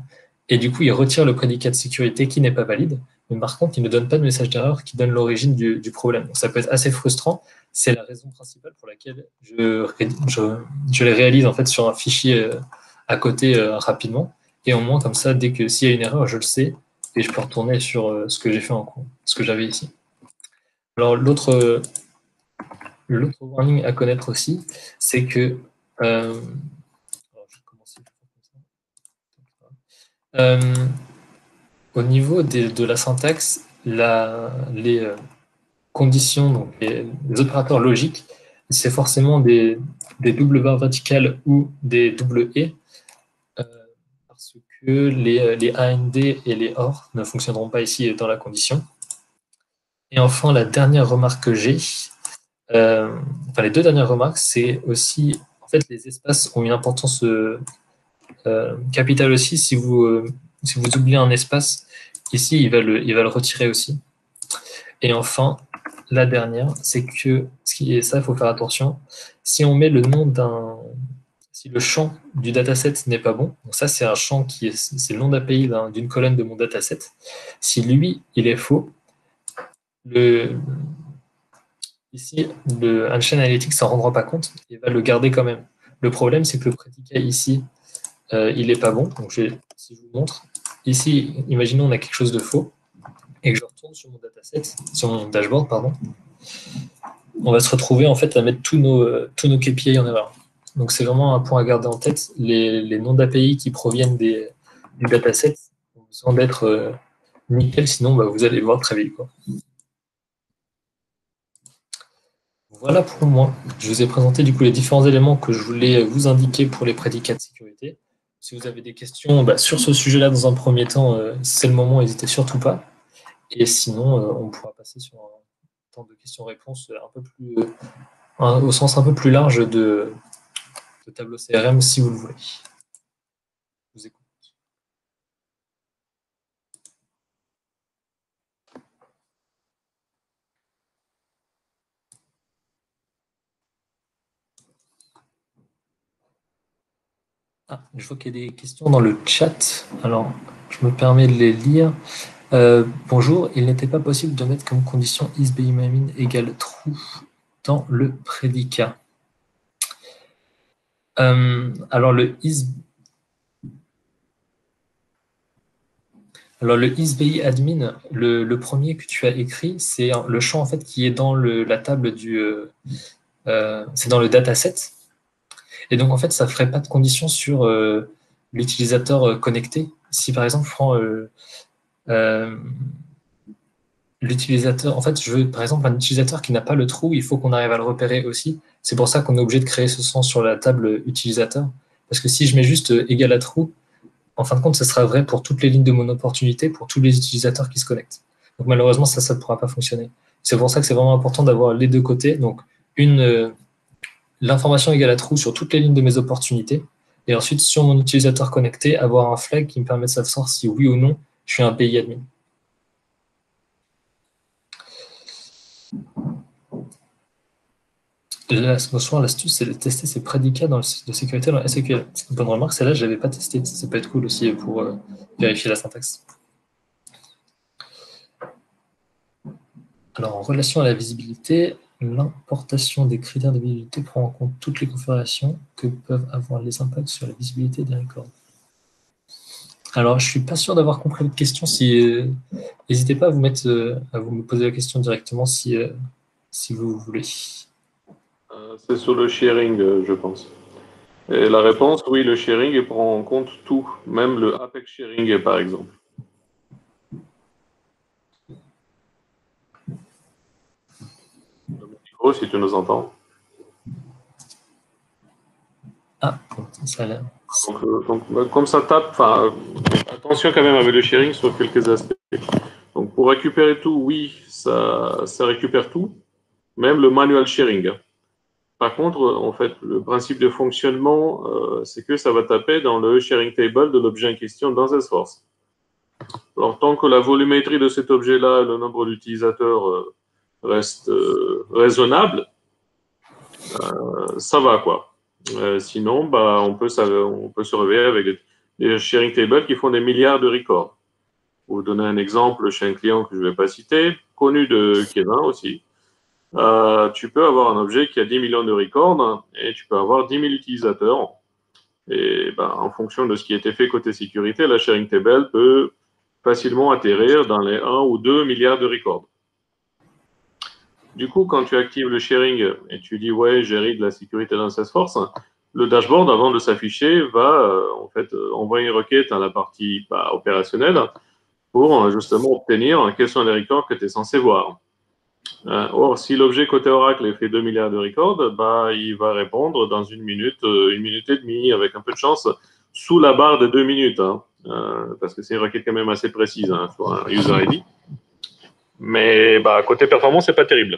S1: et du coup, il retire le prédicat de sécurité qui n'est pas valide, mais par contre, il ne donne pas de message d'erreur qui donne l'origine du problème. Donc ça peut être assez frustrant. C'est la raison principale pour laquelle je les réalise en fait sur un fichier à côté rapidement. Et au moins, comme ça, dès que s'il y a une erreur, je le sais, et je peux retourner sur ce que j'ai fait en cours, ce que j'avais ici. Alors, l'autre warning à connaître aussi, c'est que au niveau de la syntaxe, les conditions, donc les opérateurs logiques, c'est forcément des doubles barres verticales ou des doubles et, parce que les AND et les OR ne fonctionneront pas ici dans la condition. Et enfin, la dernière remarque que j'ai, enfin les deux dernières remarques, c'est aussi, en fait, les espaces ont une importance capitale aussi. Si vous oubliez un espace, ici, il va le retirer aussi. Et enfin, la dernière, c'est que, ça, il faut faire attention, si on met le nom si le champ du dataset n'est pas bon, donc ça, c'est un champ c'est le nom d'API d'une colonne de mon dataset. Si lui, il est faux, ici, le Einstein Analytics ne s'en rendra pas compte et va le garder quand même. Le problème, c'est que le prédicat ici, il n'est pas bon. Donc, si je vous montre, ici, imaginons on a quelque chose de faux et que je retourne sur mon dataset, sur mon dashboard, pardon, on va se retrouver en fait à mettre tous nos KPI en erreur. Donc, c'est vraiment un point à garder en tête. Les noms d'API qui proviennent du dataset ont besoin d'être nickel, sinon vous allez le voir très vite, quoi. Voilà pour moi. Je vous ai présenté du coup les différents éléments que je voulais vous indiquer pour les prédicats de sécurité. Si vous avez des questions sur ce sujet-là dans un premier temps, c'est le moment, n'hésitez surtout pas. Et sinon, on pourra passer sur un temps de questions-réponses un peu plus, au sens un peu plus large de tableau CRM si vous le voulez. Je vous écoute. Je vois qu'il y a des questions dans le chat. Alors, je me permets de les lire. Bonjour, il n'était pas possible de mettre comme condition isBeImamin égale true dans le prédicat. Alors le isBeIadmin, le premier que tu as écrit, c'est le champ en fait qui est dans la table c'est dans le dataset. Et donc, en fait, ça ne ferait pas de condition sur l'utilisateur connecté. Si, par exemple, je prends l'utilisateur, en fait, je veux, par exemple, un utilisateur qui n'a pas le trou, il faut qu'on arrive à le repérer aussi. C'est pour ça qu'on est obligé de créer ce sens sur la table utilisateur. Parce que si je mets juste égal à trou, en fin de compte, ce sera vrai pour toutes les lignes de mon opportunité, pour tous les utilisateurs qui se connectent. Donc, malheureusement, ça ne pourra pas fonctionner. C'est pour ça que c'est vraiment important d'avoir les deux côtés. Donc, l'information égale à true sur toutes les lignes de mes opportunités, et ensuite sur mon utilisateur connecté, avoir un flag qui me permet de savoir si oui ou non je suis un pays admin. L'astuce, c'est de tester ces prédicats dans le site de sécurité dans SQL. C'est une bonne remarque, celle-là, je ne l'avais pas testée. Ça peut être cool aussi pour vérifier la syntaxe. Alors, en relation à la visibilité, l'importation des critères de visibilité prend en compte toutes les configurations que peuvent avoir les impacts sur la visibilité des records. Alors, je ne suis pas sûr d'avoir compris votre question. N'hésitez pas à vous me poser la question directement si vous voulez.
S2: C'est sur le sharing, je pense. Et la réponse, oui, le sharing il prend en compte tout, même le Apex sharing, par exemple. Le micro, si tu nous entends.
S1: Ah, ça a l'air.
S2: Donc, comme ça tape, attention quand même avec le sharing sur quelques aspects. Donc, pour récupérer tout, oui, ça récupère tout, même le manual sharing. Par contre, en fait, le principe de fonctionnement, c'est que ça va taper dans le sharing table de l'objet en question dans Salesforce. Alors, tant que la volumétrie de cet objet-là, le nombre d'utilisateurs reste raisonnable, ça va, quoi. Sinon, bah, on peut se réveiller avec des sharing tables qui font des milliards de records. Pour vous donner un exemple chez un client que je ne vais pas citer, connu de Kevin aussi, tu peux avoir un objet qui a 10 millions de records et tu peux avoir 10 000 utilisateurs. Et ben, en fonction de ce qui a été fait côté sécurité, la sharing table peut facilement atterrir dans les 1 ou 2 milliards de records. Du coup, quand tu actives le sharing et tu dis ouais, j'ai de la sécurité dans Salesforce, le dashboard, avant de s'afficher, va en fait envoyer une requête à la partie opérationnelle pour justement obtenir quels sont les records que tu es censé voir. Or, si l'objet côté Oracle fait 2 milliards de records, bah, il va répondre dans une minute et demie, avec un peu de chance, sous la barre de 2 minutes, hein, parce que c'est une requête quand même assez précise hein, sur un user ID. Mais bah, côté performance, c'est pas terrible.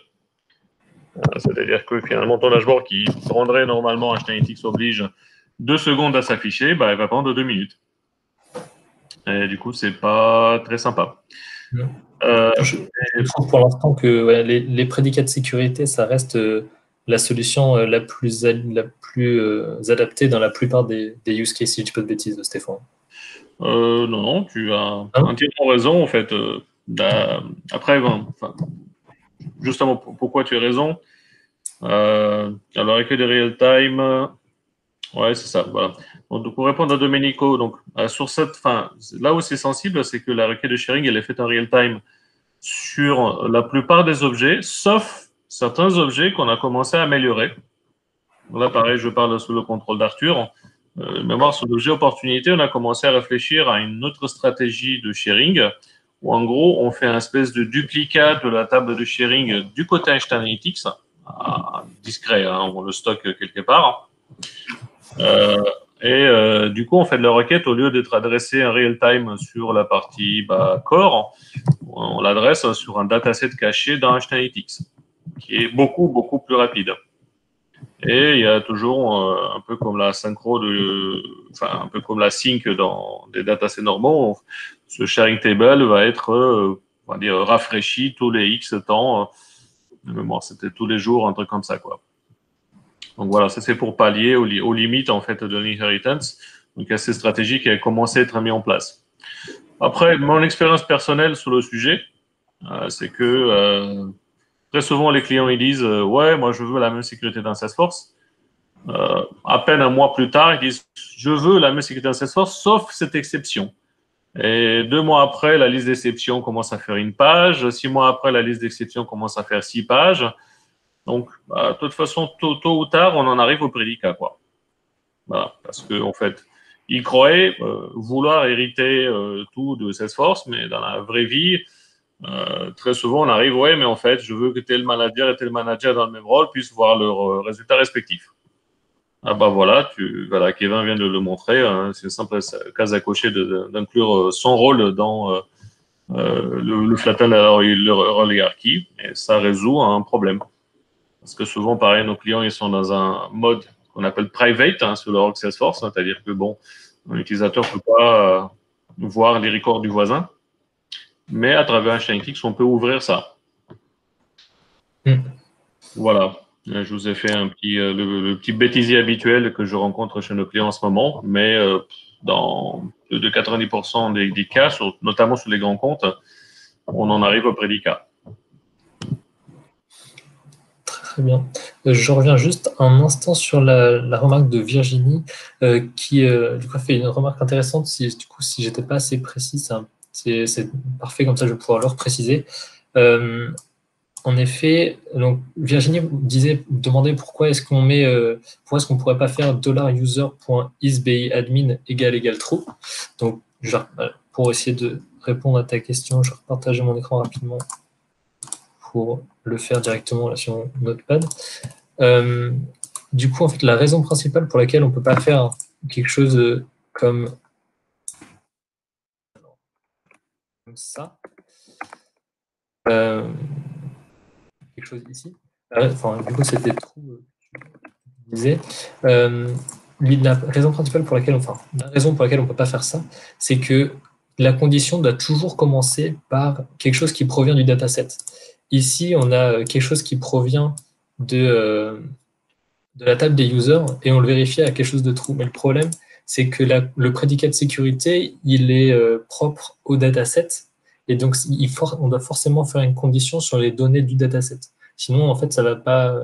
S2: C'est-à-dire que finalement, ton dashboard qui prendrait normalement HTML oblige 2 secondes à s'afficher, bah, il va prendre 2 minutes. Et du coup, c'est pas très sympa.
S1: Je trouve pour l'instant que ouais, les prédicats de sécurité, ça reste la solution la plus adaptée dans la plupart des use cases, si je dis pas de bêtises, Stéphane.
S2: Non, tu as entièrement raison, en fait. Après, justement, pourquoi tu as raison alors, avec des real-time, ouais, c'est ça, voilà. Donc, pour répondre à Domenico, donc, sur là où c'est sensible, c'est que la requête de sharing, elle est faite en real-time sur la plupart des objets, sauf certains objets qu'on a commencé à améliorer. Là, pareil, je parle sous le contrôle d'Arthur. Mémoire sur l'objet opportunité, on a commencé à réfléchir à une autre stratégie de sharing, où en gros, on fait un espèce de duplicat de la table de sharing du côté Einstein Analytics, discret, hein, on le stocke quelque part. Du coup, on fait de la requête, au lieu d'être adressé en real-time sur la partie core, on l'adresse sur un dataset caché dans HTML, qui est beaucoup, beaucoup plus rapide. Et il y a toujours un peu comme la un peu comme la sync dans des datasets normaux, ce sharing table va être, on va dire, rafraîchi tous les X temps. De mémoire, c'était tous les jours, un truc comme ça, quoi. Donc voilà, ça c'est pour pallier aux limites en fait de l'inheritance. Donc il y a ces stratégies qui ont commencé à être mises en place. Après, mon expérience personnelle sur le sujet, c'est que très souvent les clients ils disent ouais, moi je veux la même sécurité dans Salesforce. À peine un mois plus tard, ils disent je veux la même sécurité dans Salesforce, sauf cette exception. Et 2 mois après, la liste d'exceptions commence à faire une page. 6 mois après, la liste d'exceptions commence à faire 6 pages. Donc, de toute façon, tôt ou tard, on en arrive au prédicat, quoi. Voilà, parce que en fait, ils croyaient vouloir hériter tout de Salesforce, mais dans la vraie vie, très souvent, on arrive, ouais, mais en fait, je veux que tel manager et tel manager dans le même rôle puissent voir leurs résultats respectifs. Ah bah voilà, Kevin vient de le montrer, hein, c'est une simple case à cocher d'inclure son rôle dans le flatten oligarchie, et ça résout un problème. Parce que souvent, pareil, nos clients, ils sont dans un mode qu'on appelle private hein, sur leur Salesforce, hein, c'est-à-dire que bon, l'utilisateur ne peut pas voir les records du voisin, mais à travers un Shiny on peut ouvrir ça. Voilà. Je vous ai fait le petit bêtisier habituel que je rencontre chez nos clients en ce moment, mais dans de 90% des cas, notamment sur les grands comptes, on en arrive au prédicat.
S1: Très bien. Je reviens juste un instant sur la remarque de Virginie qui du coup, fait une remarque intéressante. Si j'étais pas assez précis, c'est parfait, comme ça je vais pouvoir le repréciser. En effet, donc Virginie demandait pourquoi est-ce qu'on pourrait pas faire $user.isBIadmin égale true. Donc, pour essayer de répondre à ta question, je vais partager mon écran rapidement pour le faire directement là, sur mon notepad. Du coup, en fait, la raison principale pour laquelle on ne peut pas faire quelque chose comme ça, quelque chose ici, du coup, c'était true. je disais, la raison principale pour laquelle, la raison pour laquelle on ne peut pas faire ça, c'est que la condition doit toujours commencer par quelque chose qui provient du dataset. Ici, on a quelque chose qui provient de la table des users et on le vérifie à quelque chose de true. Mais le problème, c'est que le prédicat de sécurité, il est propre au dataset et donc on doit forcément faire une condition sur les données du dataset. Sinon, en fait, ça va pas,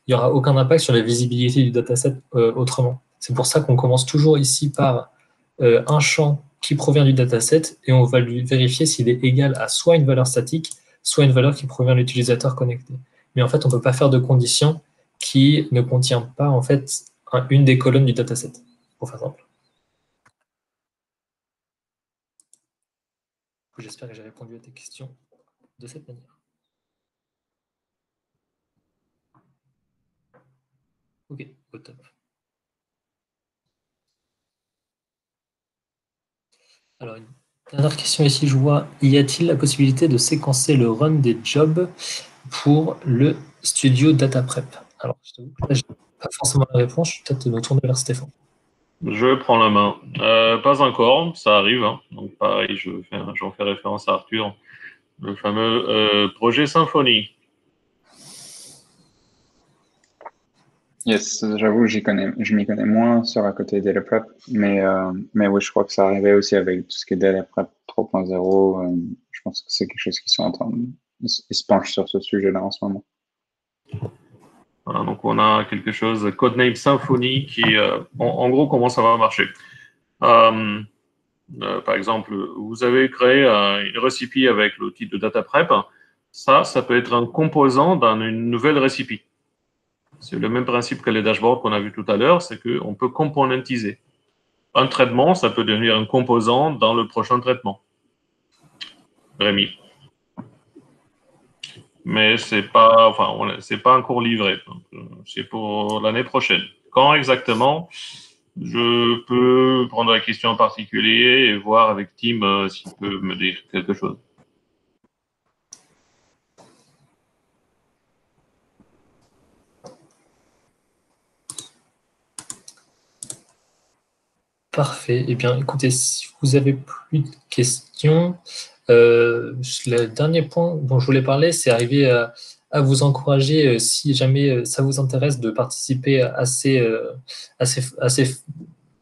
S1: il n'y aura aucun impact sur la visibilité du dataset autrement. C'est pour ça qu'on commence toujours ici par un champ qui provient du dataset et on va lui vérifier s'il est égal à soit une valeur statique, soit une valeur qui provient de l'utilisateur connecté. Mais en fait, on ne peut pas faire de condition qui ne contient pas en fait une des colonnes du dataset, pour faire simple. J'espère que j'ai répondu à tes questions de cette manière. Ok, au top. Alors, une dernière question ici, je vois, y a-t-il la possibilité de séquencer le run des jobs pour le studio Data Prep? Alors, je t'avoue que là, je n'ai pas forcément la réponse, je vais peut-être me tourner vers Stéphane.
S2: Je prends la main. Pas encore, ça arrive. Hein. Donc pareil, j'en fais référence à Arthur, le fameux projet Symfony.
S3: Yes, j'avoue, je m'y connais moins sur à côté Data Prep, mais oui, je crois que ça arrivait aussi avec tout ce qui est Data Prep 3.0. Je pense que c'est quelque chose qui sont en train ils se penchent sur ce sujet-là en ce moment.
S2: Voilà, donc on a quelque chose, codename Symfony, qui, en gros, comment ça va marcher. Par exemple, vous avez créé une recipe avec l'outil de Data Prep. Ça peut être un composant dans une nouvelle recipe. C'est le même principe que les dashboards qu'on a vu tout à l'heure, c'est qu'on peut componentiser. Un traitement, ça peut devenir un composant dans le prochain traitement. Rémi. Mais c'est pas encore livré. C'est pour l'année prochaine. Quand exactement? Je peux prendre la question en particulier et voir avec Tim s'il peut me dire quelque chose.
S1: Parfait. Eh bien, écoutez, si vous avez plus de questions, le dernier point dont je voulais parler, c'est arriver à vous encourager, si jamais ça vous intéresse, de participer à ces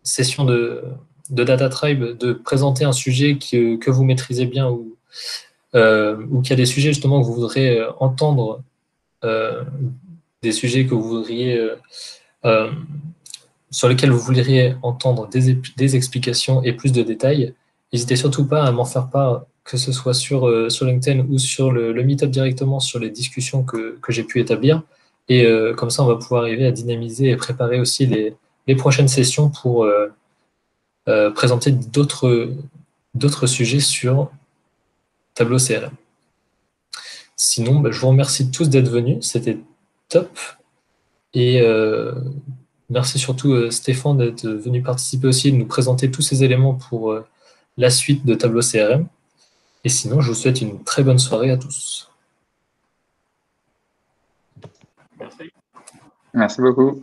S1: sessions de Data Tribe, de présenter un sujet que vous maîtrisez bien ou qu'il y a des sujets justement que vous voudrez entendre, des sujets que vous voudriez sur lesquels vous voudriez entendre des explications et plus de détails, n'hésitez surtout pas à m'en faire part, que ce soit sur LinkedIn ou sur le Meetup directement sur les discussions que j'ai pu établir. Et comme ça, on va pouvoir arriver à dynamiser et préparer aussi les prochaines sessions pour présenter d'autres sujets sur Tableau CRM. Sinon, je vous remercie tous d'être venus, c'était top. Et merci surtout Stéphane d'être venu participer aussi et de nous présenter tous ces éléments pour la suite de Tableau CRM. Et sinon, je vous souhaite une très bonne soirée à tous.
S2: Merci.
S3: Merci beaucoup.